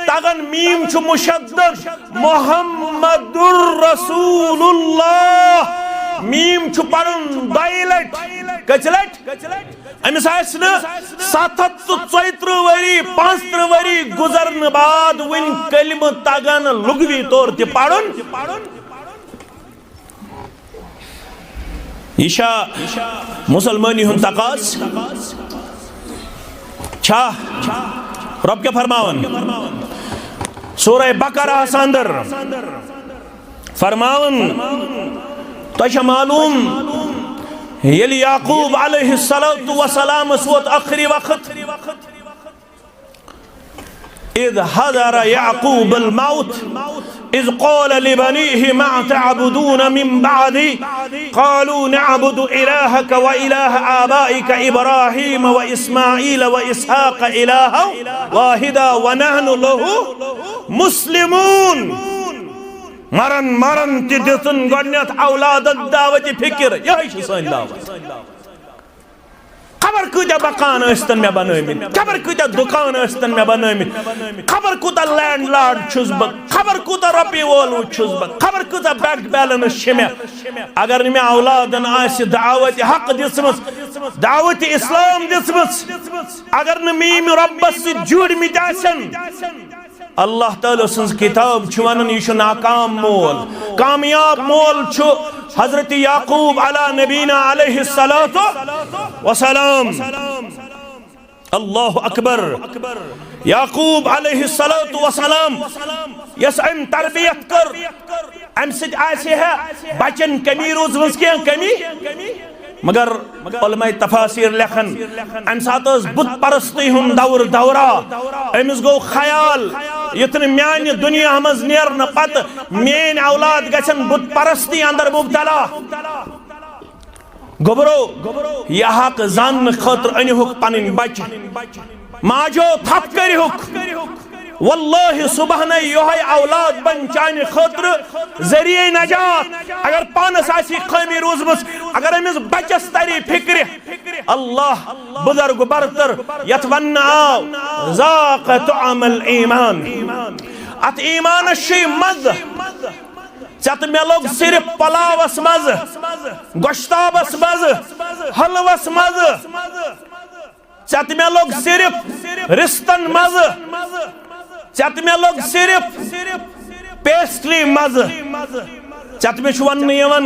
तगन मीम छु मुशद्दद मुहम्मदुर रसूलुल्लाह मीम छु पढ़न 2 लट कच लट अमिस आसन 734 वरी 35 वरी गुजरन बाद वन कलिम तगन लुगवी तौर ते पढ़न यशा मुसलमानी हुन तकाज छा रब क्या फरमावन सूरह बकरा अंदर फरमावन तो मालूम ये याकूब अलैहिस्सलातु वस्सलाम वत आखिरी वक्त इज़ हदर याकूब अल-मौत इज़ क़ाल लिबनीहि मा तअबुदून मिन बअदी क़ालू नअबुदु इलाहक व इलाह आबाइक इब्राहीम व इस्माईल व इसहाक इलाहन वाहिदा व नहनु लहु मुस्लिमून मरन तिदन गणत औलाद दावत फिक्र यही सन दावत खबर कूत मकान अस्तन मे बनमित खबर कूत दुकान अस्तन मे बनमित खबर कूत लैंडलॉर्ड छुस बह खबर कूत रपी वोल छुस बह खबर कूत बैंक बैलेंस छे अगर मे औलादन आसि दावत हक दिसमस दावत इस्लाम दिसमस अगर न मीम रब्बस जुड़मित आसन अल्लाह ताला सन्स किताब छु वनन यह नाकाम मोल कामयाब मोल छु हजरत याकूब अला नबीना अलैहिस्सलातु वस्सलाम अल्लाहु अकबर याकूब अलैहिस्सलातु वस्सलाम यस अम तरबियत कर अम सिद आसे है बचन कमी रोज के कमी मगर उलमाए तफासिर लेखन अम सात बुत परस्ती हुन दौर दौरा अमिस गो ख्याल युतन म्यान दुनिया मज नेरन पत मेन औलाद गछन बुत परस्ती अंदर मुब्तला गोबरो यह हक जान खतर अनहुक पन बच माजो थप करिहुक वल्लाहि सुबह योह औलाद बन चाने खतर जरिए नजात अगर पानस आसी खमी रोजमस अगर अमिस बचस तरी फिक्र अल्लाह बुजुर्ग बरतर यत वन आव ज़ाक़ तुअमल ईमान अत ईमान शे मज चत मे लोग सिर्फ पलावस मज गोश्ताबस मज हलवस मज चत मे लोग सिर्फ रिश्तन मज चत मे लोग सिर्फ पेस्ट्री मज चत मे वन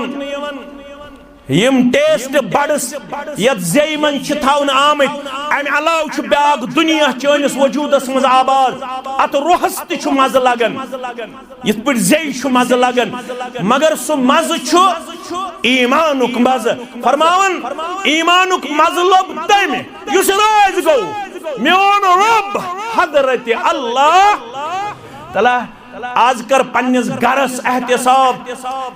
यम टेस्ट बड्स यत जे मन थावन आमत अम अलाव ब्याक दुनिया चनिस वजूदस मज आबाद अत रोहस तु मज लगन यथ पे जे मज लगन मगर सह मज ईमानुक मज फरमावन ईमानुक मज लोब तम युस राज गो मेन रब हजरत अल्लाह तला आज कर पन्निस गरस एहतिसाब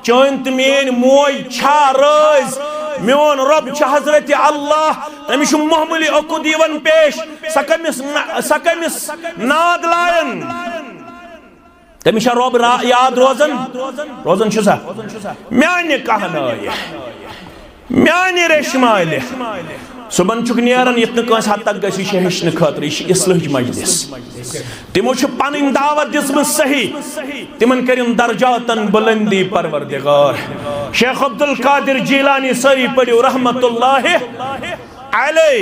चन तो मेन मोज छा राज मेन रब हजरत अल्लाह तमिस मामूली अकुद यवन पेश सकमिस नाद लायन तमिस रब याद रोजन सा म्यान कहनाय म्यान रेशमाल सुबन चुक नेरन यत नस हद तक गि हेचन खतर यह इस्लाह मजलिस तिमो पन दावत दिसम सही तिमन करिन दर्जातन बुलंदी परवरदिगार शेख अब्दुल कादिर जीलानी सही पढ़ो रहमतुल्लाह अलैह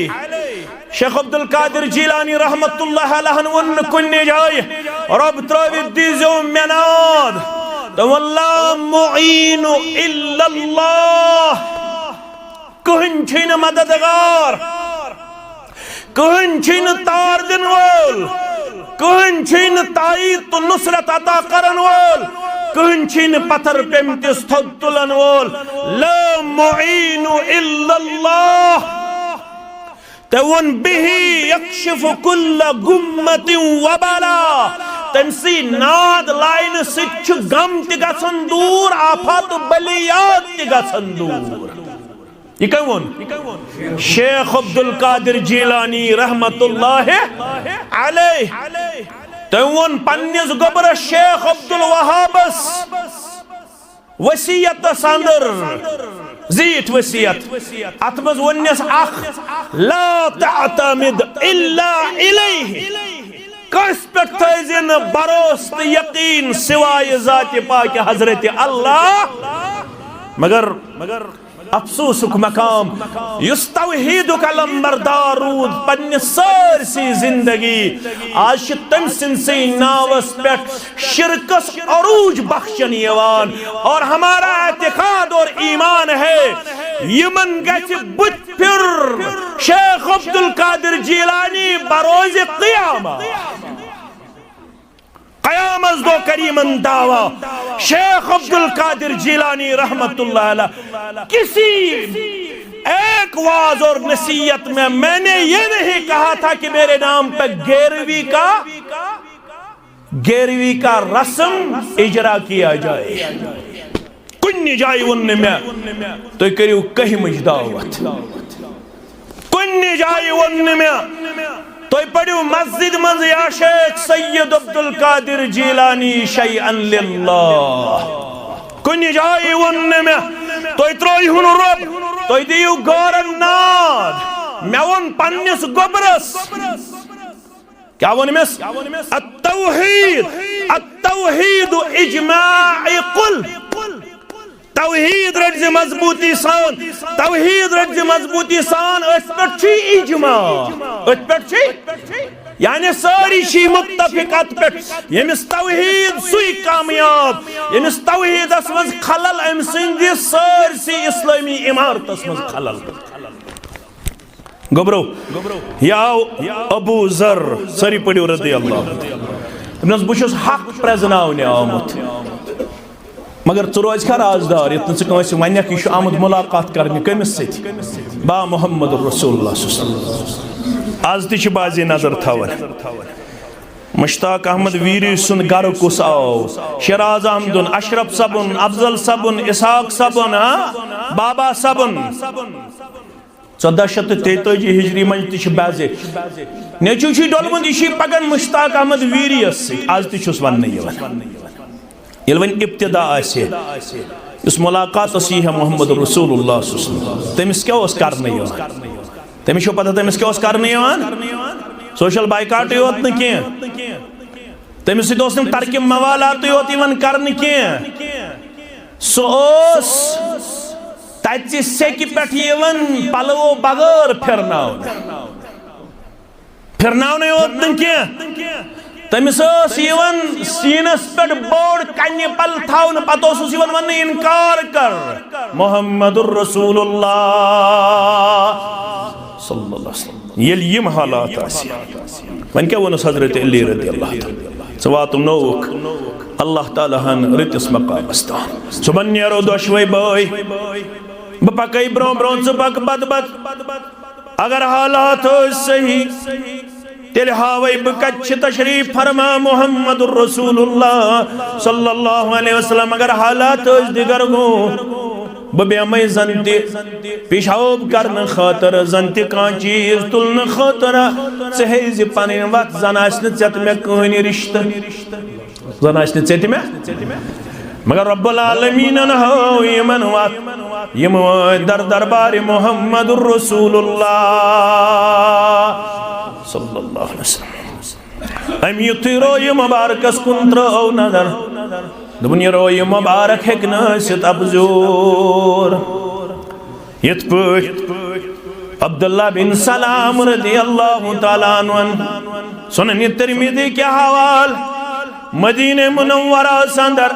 शेख अब्दुल कादिर जीलानी रहमतुल्लाह अलैह वन कुन्ने जाय रब त्रवि दीजो मेनाद तो वल्ला मुईन इल्लल्लाह कहन छिन मददगार कहन छिन तार दिन वोल कहन छिन ताईद तो नुसरत अता करन वोल कहन छिन पत्थर पेमतिस थोद तुलन वोल ला मुईनु इल्लल्लाह तवन बिही यक्शिफ कुल्ल गुम्मतिन वबला तमसी नाद लाइन सिच गम ति गसन दूर आफत बलियात ति गसन दूर ये कौन शेख अब्दुल कादिर जीलानी रहमतुल्लाह अलैह तवन पन्निस गोबर शेख अब्दुल वहाबस वसीयत अंदर जीत वसीयत अतमज वन्यस अख ला तअतमिद इल्ला इलैहि कस पे थजिन भरोस यकीन सिवाय जात पाक हजरत अल्लाह मगर अफसोसुक मकाम युस तौहीदुक अलंबरदार रूद पन्ने सारसी जिंदगी आज तम सिंसे नावस पेट शिरकस अरूज बख्शन यवान और हमारा एतिकाद और ईमान है यमन गछ बुत फिर शेख अब्दुल कादिर जिलानी बरोज़ क़ियामत क़यामत दो करीमन दावा शेख अब्दुल कादिर जिलानी रहमतुल्लाह अलैह किसी एक वाज और नसीहत में मैंने ये नहीं कहा था कि मेरे नाम पे 11वीं का रस्म इजरा किया जाए कुन जाय वन में तो करियो कहीं मुझ दावत कुन जाय वन में तो पढ़ो मस्जिद मज या शेख सैयद अब्दुल कादिर जिलानी शैअन लिल्लाह कुन जाय वन में तो त्रोय हुन रब तो दियो गौरन नाद मैं वन पन्निस गोबरस क्या वन मिस अत्तौहीद इजमाई कुल तौहीद रज मजबूती सान तौहीद रज मजबूती सान अछि इजमा अछि यानी सारी शी मुत्तफिकत पे यमिस तौहीद सुई कामयाब यमिस तौहीदस मज खलल अम सिंदि सारसी इस्लामी इमारतस मज खलल गोबरो याव अबू जर सरी पड़ियो रदी अल्लाह बुशुस हक प्रजनावने आमुत मगर च रोज खा राजदार ये वे वनक यह आमुद मुलाकात करने कमिस सत बा मोहम्मद रसूलुल्लाह आज ति बाजी नजर थवन मुश्ताक अहमद वीरी सुन गर कुस आओ शराज अहमदुन अशरफ सबुन अफजल सबुन इसहाक सबुन बाबा सबुन 1443 हिजरी मज ति बाजे नेचू डोलमुद यह पगन मुश्ताक अहमद वीरी आज तिस वन ये वन इब्तिदा इस मुलाकात है मोहम्मद रसूलुल्लाह तमिस क्या करने तमिस पता तमिस क्या करने सोशल बाइकाट योत न तमिस तरकिम मवालात योत करने सह तत सेक पे पलवो बगैर फिरना योत न तमिस सीनस पे बोर्ड कन्ने पल थावन पतो वन इनकार कर मोहम्मदुर रसूलुल्लाह सल्लल्लाहु अलैहि वसल्लम ये यम हालात वन क्या वनस हजरत अली रदी अल्लाह च वातुम नोक अल्लाह ताला हन रितिस मकामस तान सुबन नेरो दोशवै बाय ब पकई ब्रो ब्रो च पक बद अगर हालात सही तेरे हावै बकच्छ तशरीफ फरमा मोहम्मदुर रसूलुल्लाह सल्लल्लाहु अलैहि वसल्लम अगर हालात दिगर गो बेमै जंति पेशाब करने खातर जंति कां चीज तुलने खातर ज पन वत जन आत मे कहन रिश्त जन आत मे मगर रब्बुल आलमीन हो यमन वत यम दर दरबार मोहम्मदुर रसूलुल्लाह सल्लल्लाहु अलैहि वसल्लम अम युतिरो ये मुबारकस कुन त्रो नजर दुन ये रो ये मुबारक हेक नसित अबजोर यत पठ अब्दुल्लाह बिन सलाम रदियल्लाहु ताला अन्हु सुनन तिरमिज़ी के हवाल मदीने मुनव्वरा संदर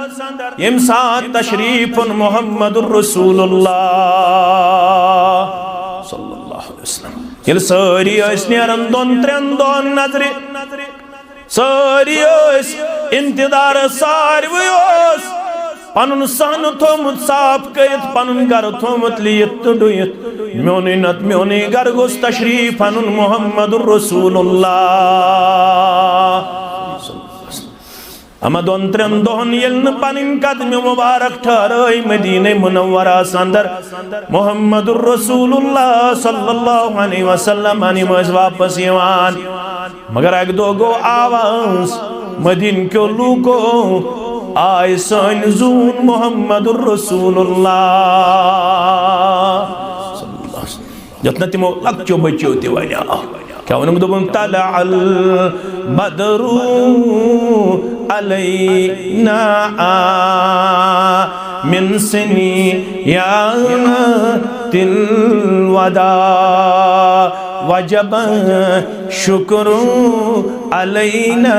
यम साथ तशरीफ मोहम्मदुर रसूलुल्लाह सल्लल्लाहु अलैहि वसल्लम ये सारी नेरन दोन त्रेन दोन नजर सारी इंतजार सारवे पन सहन थोमुत साफ कर पन गर थोमुत लियत तो डुयत मोने नत मोने गर गोस तशरीफ अन मोहम्मदुर रसूलुल्लाह अमा दोन त्रेन दोहन यल्न पनिन कदम मुबारक ठहराई मदीने मुनव्वरा संदर मोहम्मदुर रसूलुल्लाह सल्लल्लाहु अलैहि वसल्लम अनि मज वापस यवान मगर एक दो गो आवाज मदीन के लूको आय सन जून मोहम्मदुर रसूलुल्लाह सल्लल्लाहु जतना तिमो लक्चो बच्चो ते वना क्या वनुक दोपन तला अल बदरू अलैना मिन सनियातिल वदा वजब शुक्र अलैना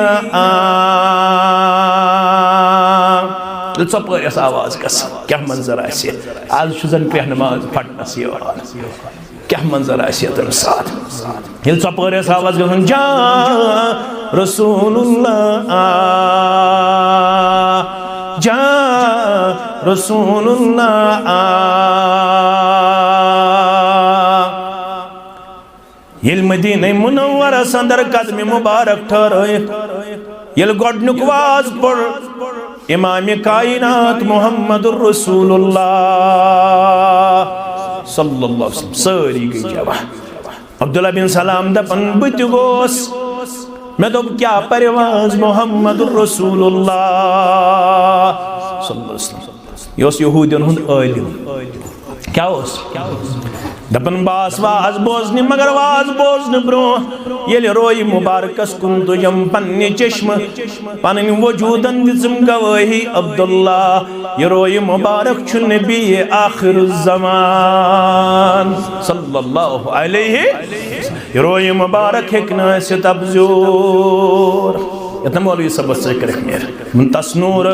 सपस आवाज कस क्या मंजर आसे आज शुजन पे नमाज पढ़नस यवान क्या मंजर आसे तम साथ यल सपस आवाज गसन जा रसूलुल्लाह जा रसूलुल्लाह यल मदीना मुनव्वरा संदर कदम मुबारक ठहरे यल गोडनुक वाज पढ़ इमाम कायनात मुहम्मदुर रसूलुल्लाह सल्लल्लाहु अलैहि वसल्लम सारी गई जवा अब्दुल्ला बिन सलाम दपन बत गोस मैं दोप क्या परवाज मुहम्मदुर रसूलुल्लाह सल्लल्लाहु अलैहि वसल्लम योस यहूदियन हुंद आलिम क्या ओस दपन बास वाज बोजन मगर वाज बोजन ब्रो येल रोय मुबारकस कुन तुजम पन्ने चश्म पन वजूदन दिसम गवाही अब्दुल्ला ये रोय मुबारक छु नबी आखिर ज़मान सल्लल्लाहु अलैहि ये रोय मुबारक हेकना से तबजूर इतना मौलवी सबस जिक्र मेर तस्नूर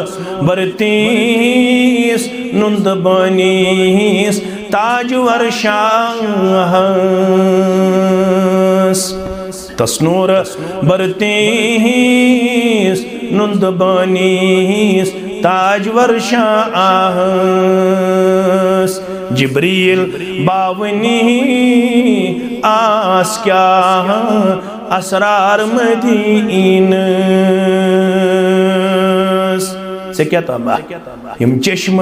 बरतीस नुंद बनीस ताज वर्षास तस्नूर बरतीस नुंद बनीस ताज वर्षास जिब्रील बावनी आस क्या असरार मदीनस से क्या तबा यम चश्म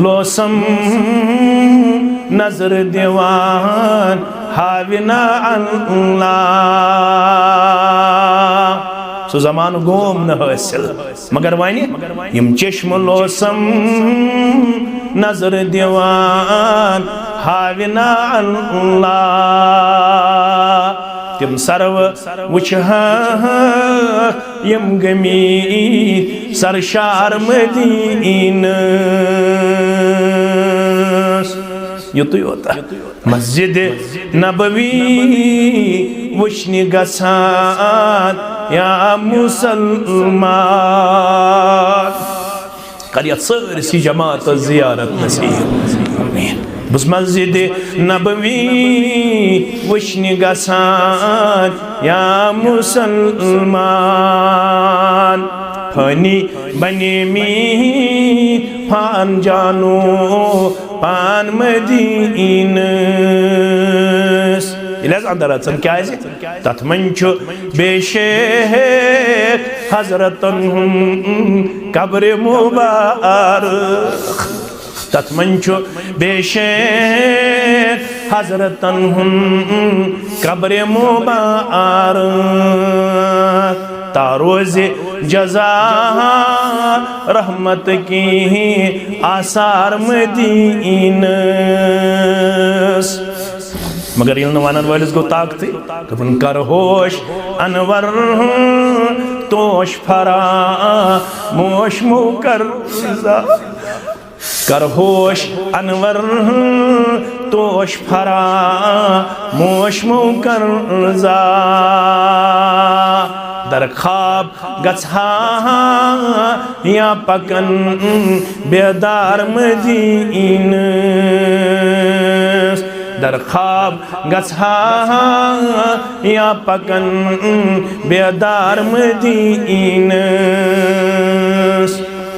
लोसम नजर देवान हाविना अल्लाह सो जमान गोम न हासिल मगर वानी यम चश्म लोसम नजर देवान हाविना अल्लाह तिम सर्व वुचहा यम गमी सरशार मदीनस युतु होता मस्जिद नबवी वुचनी गसान या मुसलमान करियत सरसी जमात जियारत नसीब आमीन बस मस्जिद नबवी वुचनी गसान या मुसलमान फनी बने मी फान जानो पान मदीनस इलाज अंदर क्या है तत्मंचु बेशेख हजरतन कब्र मुबारक तत्मंचु बेशेख हजरतन कब्र मुबारक तारोज़ जज़ा रहमत की आसार मदीनस मगर इल्म वानन वालिस गो ताकते कबन कर होश अनवर तोश फरा मोश मुकर कर होश अनवर तोश फरा मोश मुकर दर खाब गछा या पकन बेदार मदीनस दर खाब गछा या पकन बेदार मदीनस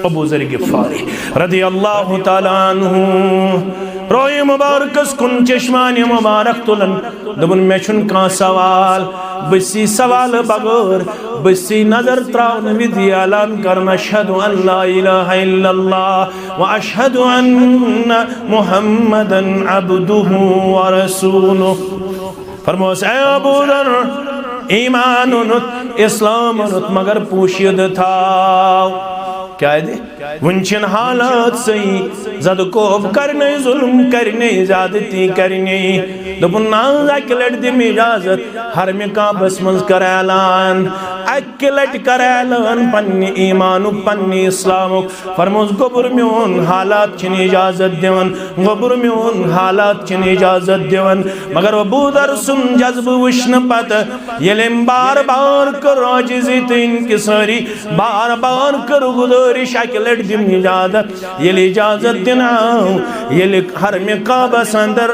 अबू ज़र गिफ़ारी रज़ी अल्लाह ताला अन्हु रोए मुबारकस कुन चश्मान मुबारक तुलन दबन में छुन का सवाल बसी सवाल बगैर बसी नजर त्राउन विधि ऐलान करना अशहदु अन ला इलाहा इल्लल्लाह व अशहदु अन्ना मुहम्मदन अब्दुहु व रसूलुहु फरमोस ऐ अबू ज़र ईमान उनुत इस्लाम उनुत मगर पूशियद था क्या दे वंचन हालात सही जद कोब करने जुल्म करने ज्यादती करने दोपन नाज अकलट दिम इजाजत हर में काबस मंज कर ऐलान अकलट कर ऐलान पन्नी ईमानुक पन्नी इस्लामुक फरमोस गोबर म्योन हालात छिन इजाजत दिवन गोबर म्योन हालात छिन इजाजत दिवन मगर अबू दर सुन जज्ब वुश्न पत येलेम बार बार कर आजिज़ी तो इनकिसारी बार बार कर गुज़ारिश अकलट दिम इजाजत येले इजाजत दिना येले हर में काबस अंदर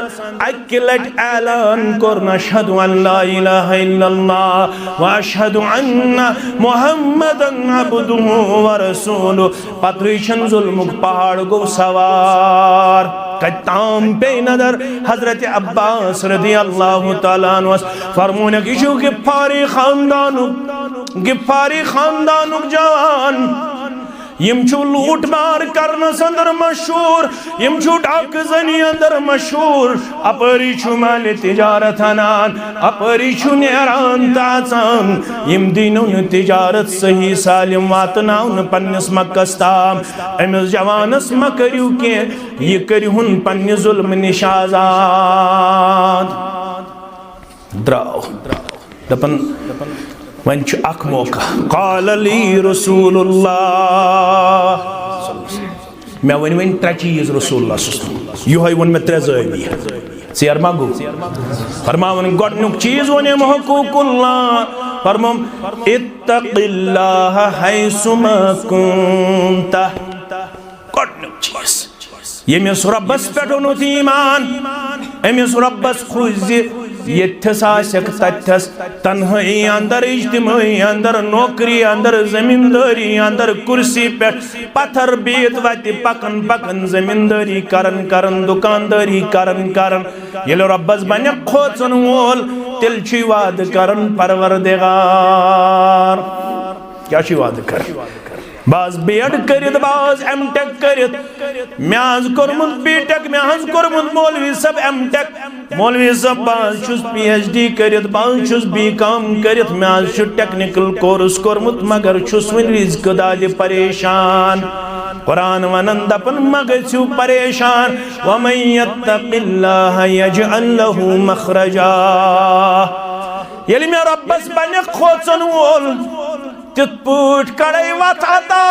अकलट ऐलान करना अशहदु अन ला इलाहा इल्लल्लाह व अशहदु अन्ना मुहम्मदन अब्दुहु व रसूलुहु पत्रिशन जुल्मुक पहाड़ गो सवार कत्ताम पे नदर हजरत अब्बास रदी अल्लाह तआला अन्हु फरमोन किशु गिफारी खानदानुक जवान यम छु लूट मार करना अंदर मशहूर यम छु डाक जनी अंदर मशहूर अपरी छु माल तिजारत अनान अपरी छु नेरान ताचान यम दीनुन तिजारत सही सालिम वातनाउन पन्नस मक्कस्ताम अमिस जवानस मकरियु के ये करिहुन पन्ने जुल्म निशाजाद द्राव दपन वंच अख मौका क़ाल ली रसूलुल्लाह मैं वन त्रे चीज रसूलुल्लाह युहै वन में त्रे ज़ावी सेर मांगो फरमावन गोडनुक चीज वने महकूकुल्लाह फरमाम इत्तक़िल्लाह हैसुमा कुंता गोडनुक चीज यमिस रब्बस पेटोनुत ईमान अमिस रब्बस खुज़ यथस आसक तथस तन्हाई अंदर इज्तिमाई अंदर नौकरी अंदर जमींदारी अंदर कुर्सी पे पत्थर बीत वति पकन पकन जमींदारी करन करन दुकानदारी करन करन येलो रब्बस बने खोचन वोल तिल छी वाद करन परवरदिगार क्या छी वाद कर बाज बीएड करित बाज एमटेक करित म्याज कोरमुत बीटेक म्याज कोरमुत मौलवी सब एमटेक मौलवी सब बाज छुस पीएचडी करित बाज छुस बीकॉम करित म्याज छु टेक्निकल कोर्स कोरमुत मगर छुस वन रिज़्क दादि परेशान कुरान वनन दपन मगर छु परेशान व मन यत्तक़िल्लाह यजअल लहु मखरजा येली मे रब्बस बने खोचन वोल तित पूट कड़े वता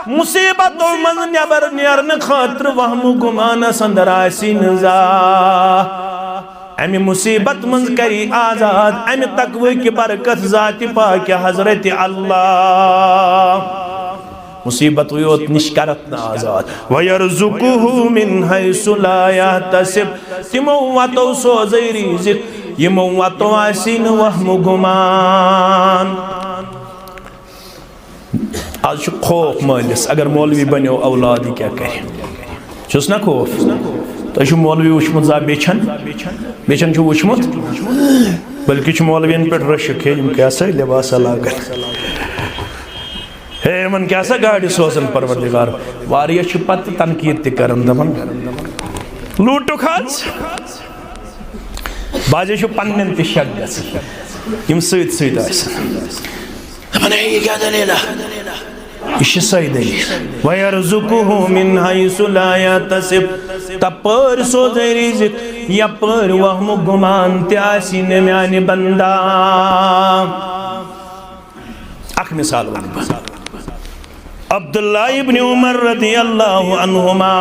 मुसीबतों मज नबर नेरन खातर वहम गुमान अंदर आसी नजा अमि मुसीबत मज करी आजाद अमि तकवे की बरकत जाति पाक हजरत अल्लाह मुसीबत योत निष्करत न आजाद वयरजुकुहु मिन हैसु ला यहतसिब तिमो वतो सोज़ै रिज़्क यमो वतो आसी न वहम गुमान आज खौफ मालिस अगर मौलवी बनो औलाद क्या करे छुस ना खौफ तो मौलवी वुचमुत जा बेचन वुचमुत बल्कि मौलवियन पे रशक है क्या सा लिबास लागन हे मन क्या सा गाड़ी सोजन परवरदिगार वारिया पत तनकीद त करन दमन लूटुक हज बाजे पन्न त शक गस यम सत ये क्या दलील है सही दलील वयरजुकुहु मिन हैसु ला यहतसिब तपर सोज़ै रिज़्क यपर वहम गुमान त्यासी न म्यानि बंदा अख मिसाल अब्दुल्ला इब्न उमर रज़ियल्लाहु अन्हुमा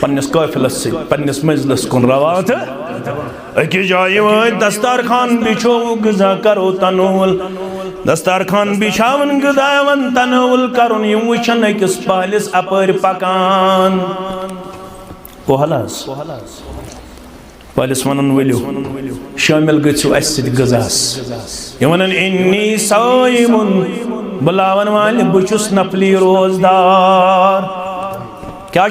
पन्नस काफिलस से पन्नस मजलिस कुन रवात अकि जाय वय दस्तरखान बिछो गजा करो तनोल दस्तरखान बिछावन गजावन तनोल करुन यम वचन अकिस पहलिस अपर पकान कोहलास पहलिस वनन वलियो शामिल गछु असिद गजास यवनन इन्नी साइमुन बुलावन वाले बुचुस नफली रोजदार क्या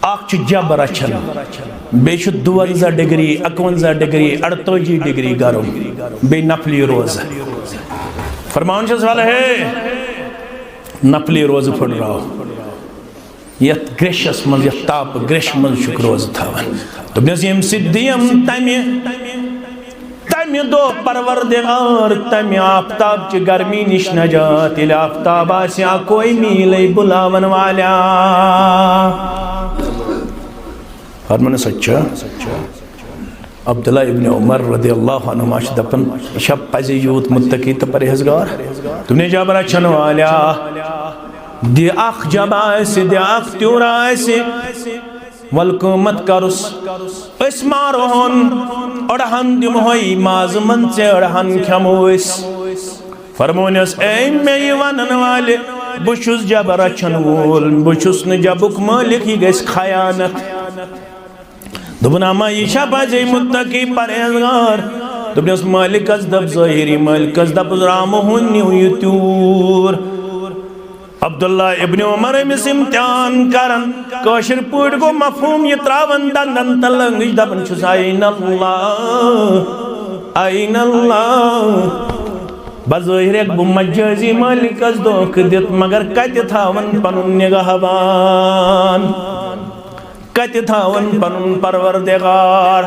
अख जबर अच्छन बे 52 डिग्री 51 डिग्री 48 डिग्री गरम बे नफली रोज फरमान वाला है नफली रोज फट रहा यथ ग्रेशस मज यथ ताप ग्रेश मज रोज थावन तो यम सिद्धियम तमे तमि दो परवरदिगार तमि आफ्ताब ची गर्मी निश नजात इल आफ्ताब आस्या कोई मीले बुलावन वाल्या फरमान सच्चा अब्दुल्ला इब्न उमर रदियल्लाहु अन्हुमा छ दपन शब पज़ यूत मुत्तकी तो परहेज़गार तुमने जब रचन वाल्या दि अख जब आसे दि अख त्योर आसे वलकुमत करुस इस मारोहन अड़हन दिमोई माज मन से अड़हन खमोइस फरमोनस ऐ में वनन वाले बुशुस जब रचन वोल बुशुस न जबुक मालिक ही गस खयानत दुबना मा ईशा बाजे मुत्तकी परहेज़गार दुबनस मालिक अस दब ज़ाहिरी मालिक अस दब रामहुन यूतूर अब्दुल्ला इब्न उमर अमिस इम्तिहान करन कशिर पूट गो मफहूम ये त्रावन दंदन तलंग दबन छुस ऐन अल्लाह बज़ाहिर एक मजाजी मालिक अस दोख दित मगर कत थावन पनुन निगहबान कत थावन पनुन परवरदिगार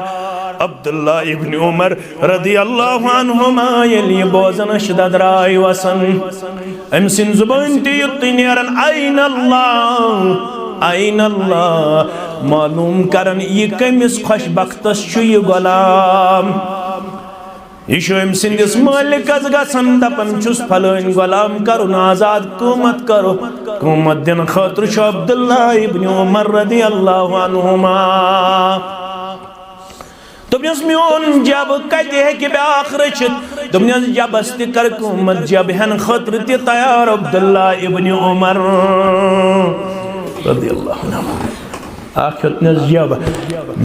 अब्दुल्ला इब्न उमर रदियल्लाहु अन्हुमा यली बोजन शदराय वसन अमसिन जुबान ती युत्नेरन ऐन अल्लाह मालूम करन ये कमिस खुशबख्तस छु ये गुलाम यह अमसिंदिस मालिकस गसन दपन छुस फलान गुलाम करुन आजाद कुमत करो कुमत दिन खतर छु अब्दुल्ला इब्न उमर रदियल्लाहु अन्हुमा दुनियास मोन जब कते है कि ब्याख रचित दुनियास जब अस्ति कर कुमत जब हन खतर ते तैयार अब्दुल्ला इब्न उमर रदियल्लाहु अन्हु आखिरत नस जब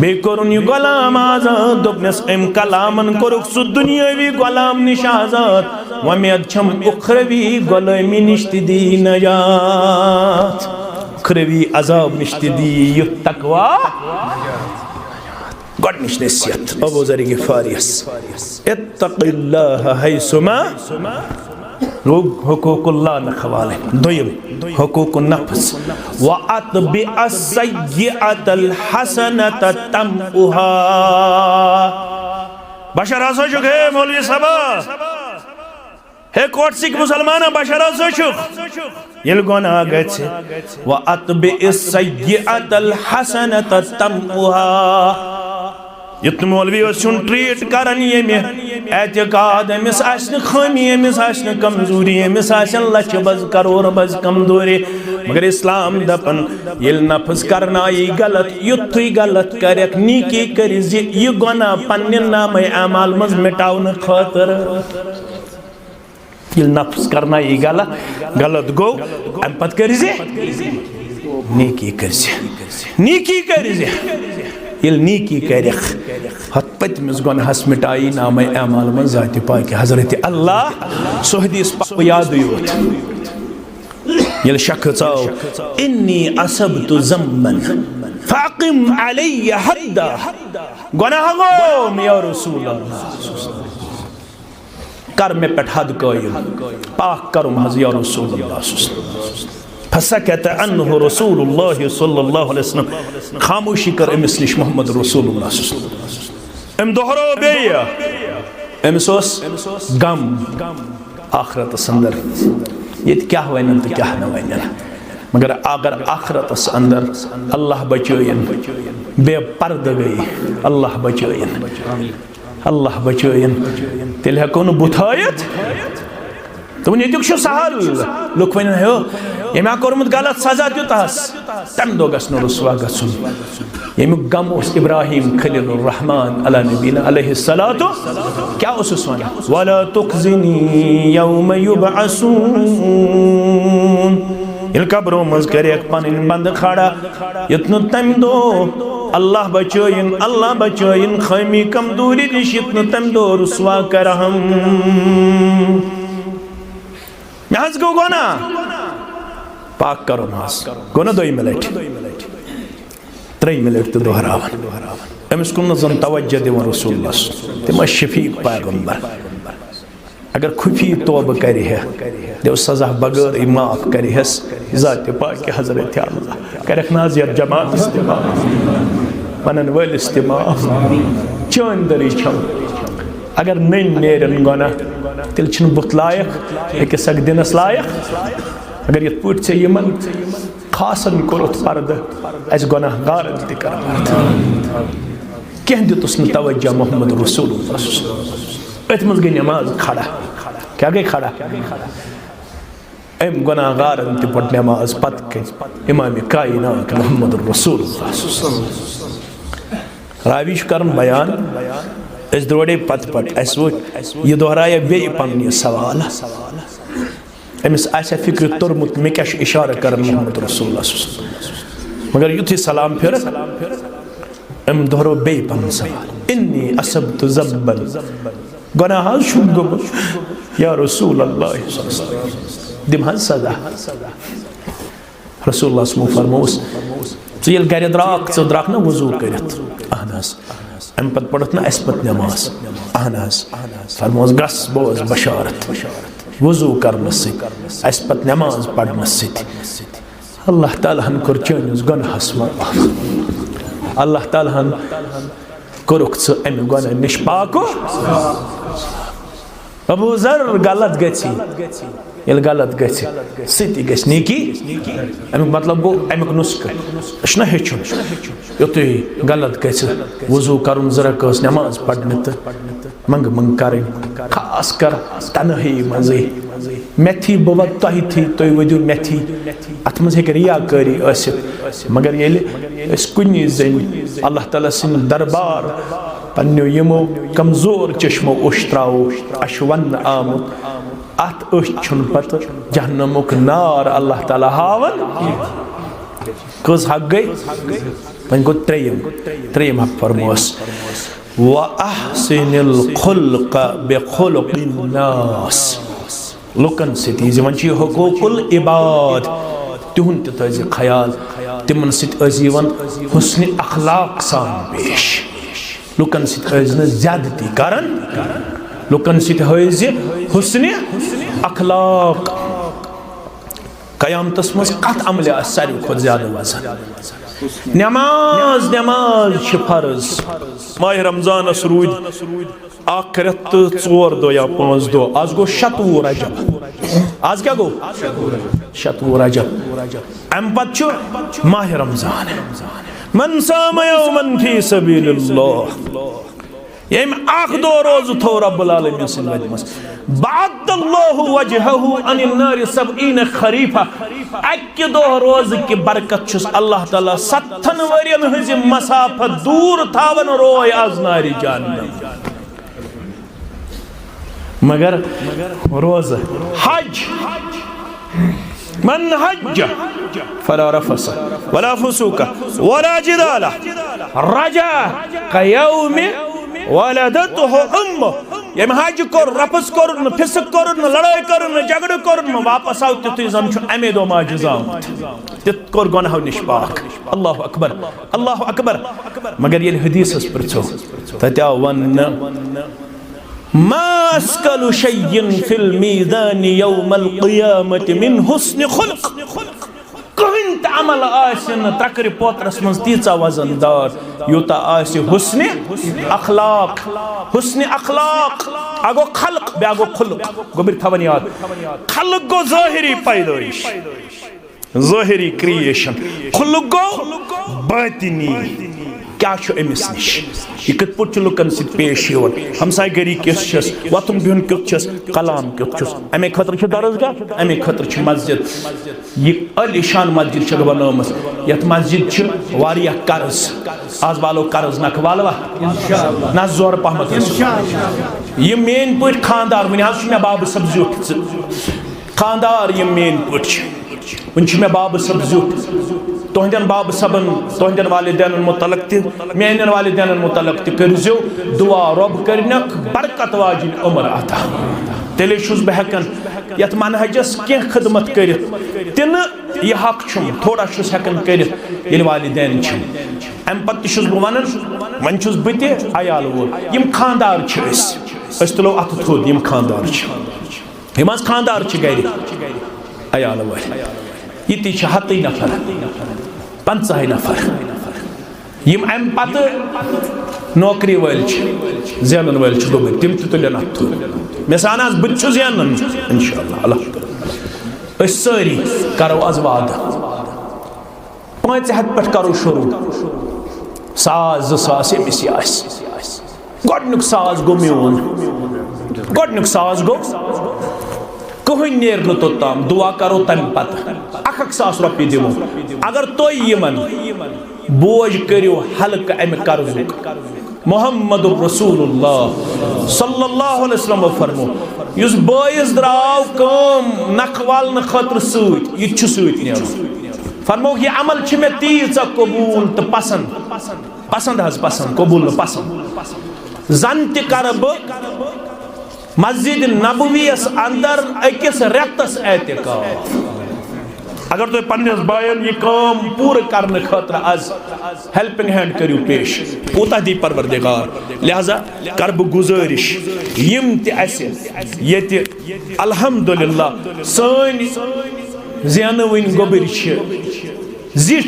बे करुन ये गुलाम आजाद दुनियास एम कलामन करुक सु दुनियावी गुलाम निश आजाद वमेद छम उखरवी गुलामी निश्ति दी नजात उखरवी अजाब निश्ति दी युत तकवा गॉडनिश नसीहत अबू ज़र गिफ़ारियस इत्तक़िल्लाह हैसुमा हुकूकुल्लाह नखवाले दुयम हुकूकुन नफ्स व अत्बिअस सय्यअतल हसनत तमउहा बशर आसो है मौलवी साहब हे कोट सिख मुसलमान बशर आसो येल गुनाह गछे व अत्बिअस सय्यअतल हसनत तमउहा युत मौलवी ट्रीट करन ये एतकाद अमिस आसन खामी अमिस आसन कमजोरी अमिस आसन लच बज करोड़ बज कमजोरी मगर इस्लाम दपन ये नफ्स करना ये गलत युथुई गलत करक नीकी कर ये गुनाह पन्ने नाम अमाल मज मिटावन खातर ये नफ्स करना ये गलत गो अम पत कर नीकी कर ये नीकी कर पतमिस गुनहस मिटाई नाम अमाल मज ज़ात पाक हजरत अल्लाह सोहदीस याद योत ये शख्स आओ इन्नी असबतु ज़म्मन फ़ाक़िम अलैया हद्दा गुनाह गो या रसूल अल्लाह कर में पे हद कायम पाक करुम हज़ या रसूल अल्लाह फसकत अन्हु रसूलुल्लाह सल्लल्लाहु अलैहि वसल्लम खामोशी कर अमिस निश मोहम्मद रसूलुल्लाह अम दोहरो बेया अमिस गम आखिरत अंदर ये क्या वन तो क्या न वन मगर अगर आखिरत अंदर अल्लाह बचोयन बेपर्द गई अल्लाह बचोयन तेल हेको न बुथायत तो ये सहल लुक वन हो यम कोर्मुत गलत सजा दितस तम दो गस रुसवा गसुन यमुक गम इब्राहिम खलीलुर रहमान अला नबीना अलैहिस्सलातु क्या उस वन वला तुखज़िनी यौम युबअसून इल कब्रों मज करे पन बंद खड़ा यत्न तम दो अल्लाह बचोइन खमी कमजोरी निश यत्न तम दो रुसवा करहम महज गो गोना पाक करो महज गोना 2 मिनट 3 मिनट तो दोहरावन अमिस कुन जन तवज्जो दिवन रसूलुल्लाह तम शफीक पैगंबर अगर खुफी तौबा करे है देव सजा बगैर माफ करे है ज़ात पाक हजरत अल्लाह करक नाज़िर जमात इस्तेमाल पनन वल इस्तेमाल चंदरी छम अगर नेरन गुनाह तेल छन बुत लायक अकिस दिनस लायक अगर ये पुट से यमन खासन कोरत पर्द अस गुनाहगारन ते कर कह दितुस न तवज्जो मोहम्मद रसूलुल्लाह अत मज गई नमाज खड़ा क्या गई खड़ा एम गुनाहगारन ते पढ़ नमाज पत के इमाम कायनात मोहम्मद रसूलुल्लाह राविश करन बयान इस द्रोड़े पत पट अस वो ये दोहराया बे पन सवाल अमिस आसा फिक्र तोरमुत मे क्या इशारा कर मोहम्मद रसूलुल्लाह मगर युथि सलाम फिर अम दोहरो बे पन सवाल इन्नी असबतु ज़ब्बन गुनाह शुग या रसूलुल्लाह दिम सदा रसूलुल्लाह फरमोस यल गर द्राक द्राक ना वजू करत अहनास अम पत पढ़त ना अस पत नमाज अहनास फरमोस गस बोज बशारत वजू करन से अस पत नमाज पढ़न से अल्लाह ताला हन कर चनिस गुनाहस माफ अल्लाह ताला हन करुक स अम गुनाह निश पाको अबू ज़र गलत गछि ये गलत गछि सिटी गछि नेकी अमिक मतलब गो अमिक नुस्ख अशना हेचुन योते गलत गछि वजू करुन जरा कस नमाज पढ़न त मंग मंग करें खास कर तनही मजे मेथी बवत तही थी तो वजू मेथी अत मज हेक रियाकारी असित मगर येले इस कुनि जन अल्लाह ताला सिन दरबार पन्यो यमो कमजोर चश्मो उश्त्राओ अशवन आमुत अत उन पत जहन्नमुक नार अल्लाह ताला हावन कस हक गई वन गो त्रेयम हक फरमोस व अहसिनिल खुल्क बिखुलुकिन नास लुकन सित वन हुकूकुल इबाद तिहुन तज ख्याल तिमन सित हुस्न अखलाक सान पेश लुकन सित ज्यादती करन लुकन सित हुस्न अखलाक कयामतस मज कत अमल सारी खुद ज्यादा वजन नमाज नमाज फर्ज माह रमजानस रूद अख रेत 4 दो या 5 दो आज गो शतवु रजब आज क्या गो शतवु रजब अम पत माह रमजान मन साम यौमन फी सबीलिल्लाह यम आख दो रोज थो रब्बुल आलमीन सिन वजमस बादल्लाहु वजहहु अनिन नार 70 खरीफा अक दो रोज की बरकत छुस अल्लाह ताला 70 वरियन हज मसाफत दूर थावन रोय आज नारी जहन्नम मगर रोज हज मन हज फला रफस वला फुसूक वला जिदाल रजा कयौम वलदतहु उम्मुह यम हज कर रफस कर फिसक कर लड़ाई कर झगड़ कर वापस आव तुत जन अमे दो माजिजाम तित कर गुनाह निश पाक अल्लाहु अकबर मगर ये हदीस परछो तत्या वन मा अस्कलु शय्यन फिल मीज़ान यौमल क़ियामत मिन हुस्न खुल्क कहीं अमल आसन तकर पोत्रस मज तीचा वजनदार यूता आसि हुस्न अखलाक अगो खल्क बेगो खुल्क गोबिर थवन याद खल्क गो ज़ाहिरी पैदाइश ज़ाहिरी क्रिएशन खुल्क गो बातिनी क्या अमिस निश यह कत पे लुकन सत पेश हमसाय गरी किस वतुन बिहुन क्युत कलाम क्युत अमे खतर दरसगाह अमे खतर मस्जिद यह अलिशान मस्जिद बनम यथ मस्जिद वारिया कर्ज आज वालो कर्ज नख वालवा ना जोर पहमत यह मेन पे खानदार वन मे बाब सब जुट खानदार यह मेन पे वन मे बाब सब जुट तुहंदन बाब सबन तुहंदन वालिदैन मुतलक मान वालिदैन मुतलक तजो दुआ रब करनक बरकत वाजिन उम्र अता तेले बह हेकन यथ मनहजस कह खदमत कर तिन यह हक थोड़ा हेकन कर वालिदैन अम पे बह वन वन बह अयाल वोल यम खानदार तुलो अत थोद यम खानदार यम खानदार गर अयाल वोल ये हत नफर 50 नफर यम अम पत नौकरी वाल ज़ेनन वाल गोबर तम तुलन अथ मे सान आज बह ज़ेनन इंशाअल्लाह अल्लाह सारी करो आज वाद 500 पे करो शुरू साज 2,000 अमिस गोडनुक साज गो मोन गोडनुक साज गो कहन नेर न तोताम दुआ करो तम पत 1,000 रुपये दिमो अगर तुम यमन बोझ करो हल्क अमि कर्जुक मोहम्मद रसूलुल्लाह सल्लल्लाहु अलैहि वसल्लम फरमो युस बॉयस द्राव कम नखवाल न खतर सूत ये सूत ने फरमो ये अमल छ मे तीज कबूल तो पसंद पसंद हज पसंद कबूल न पसंद जन त करब मस्जिद नबवीयस अंदर अकिस रेतस एतिकाफ अगर तुम पन्नस बायन ये काम पूरा करने खतर आज हेल्पिंग हैंड करू पेश कोता दी परवरदिगार लिहाजा कर बह गुजारिश यम ते अल्हम्दुलिल्लाह सन ज़ेनवन गोबर जिट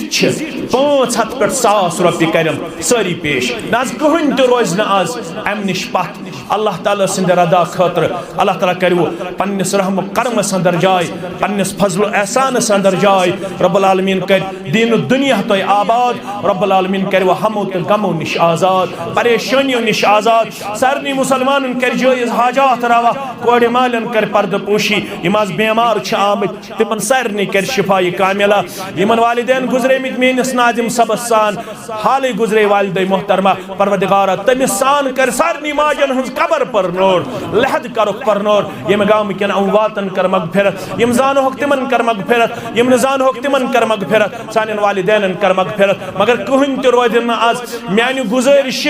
500 पे 1,000 रुपये करन सारी पेश नाज कहन तो रोज न आज अम निश पत अल्लाह ताला सिंद रदा खतर अल्लाह ताला करू पन्नस रहम करम अंदर जाय पन्नस फजल एहसान अंदर जाय रब्बुल आलमीन कर दीन दुनिया तो आबाद रब्बुल आलमीन कर हमो तो गमो निश आजाद परेशानियों निश आजाद सारनी मुसलमान कर जायज हाजात रवा कोड़े मालन कर पर्द पोशी यमाज बीमार छ आमत तिमन सारनी कर शिफाई कामिला यमन वालिदैन गुजरे मित मेनिस नाजिम सबसान हाल गुजरे वालिदै मोहतरमा परवरदिगार तमिस सान कर सारनी माजन हंस कबर पर नोर लहद करो पर नोर यम गाम के अमवातन कर मगफिरत यम जानो हक तिमन कर मगफिरत यम न जानो हक तिमन कर मगफिरत सानन वालिदैन कर मगफिरत मगर कहन त रोदन आज म्यानि गुजारिश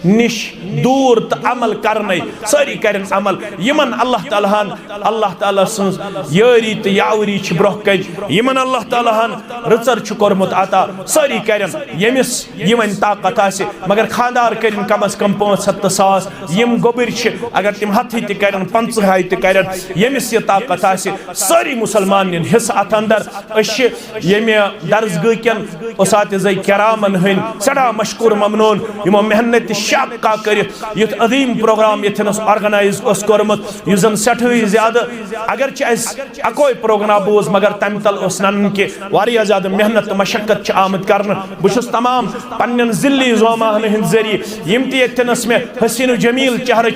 निश दूर तो अमल करने सारी करन अमल यमन अल्लाह ताला सन्स यारी तो यावरी ब्रोह कन यमन अल्लाह ताला रचर कोरमुत अता सारी करन यमिस यमन ताकत आसे मगर खानदार करन कम अज कम 5-7 यम गोबर अगर तिम हथ त करन 50 त करन यमिस ये ताकत आसे सारी मुसलमान हिस्स अत अंदर यमे दर्जगह कन उसातिज़ किरामन हन सड़ा मशकूर ममनून यमो मेहनत शाका कर युथ अदीम प्रोग्राम यथनस ऑर्गेनाइज कोरमुत युजन सठई ज्यादा अगर अकोई प्रोग्राम बोज मगर तम तल नन के वारिया ज्यादा मेहनत मशक्कत आमद कर बहुत तमाम पन्न जिली जोमान हंद जरिए यम तनस में हसीन जमील चेहर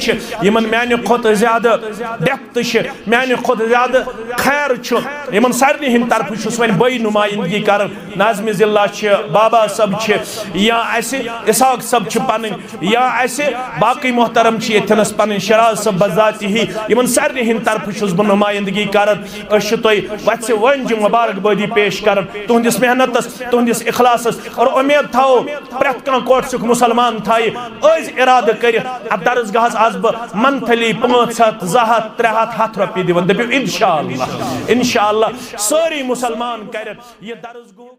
यमन माने खुद ज्यादा डेप्थ माने खुद ज्यादा खैर यमन सारे हंद तरफ वन बई नुमाइंदगी कर नाज़िम जिला बाबा सब या इसाक सब पन या बाकी मोहतरम यथनस पन शराज सब बजाती ही यमन सारे हंद तरफ बह नुमाइंदगी कर वत्स वंज मुबारकबादी पेश कर तुहदिस मेहनतस तुहदिस इखलासस और उम्मीद थाओ प्रेत कह कोटसुक मुसलमान थाई अज इराद कर दरसगाहस आज बह मंथली 500-200-300 रुपये दिवन दपो इंशाअल्लाह सारी मुसलमान कर ये दरसगो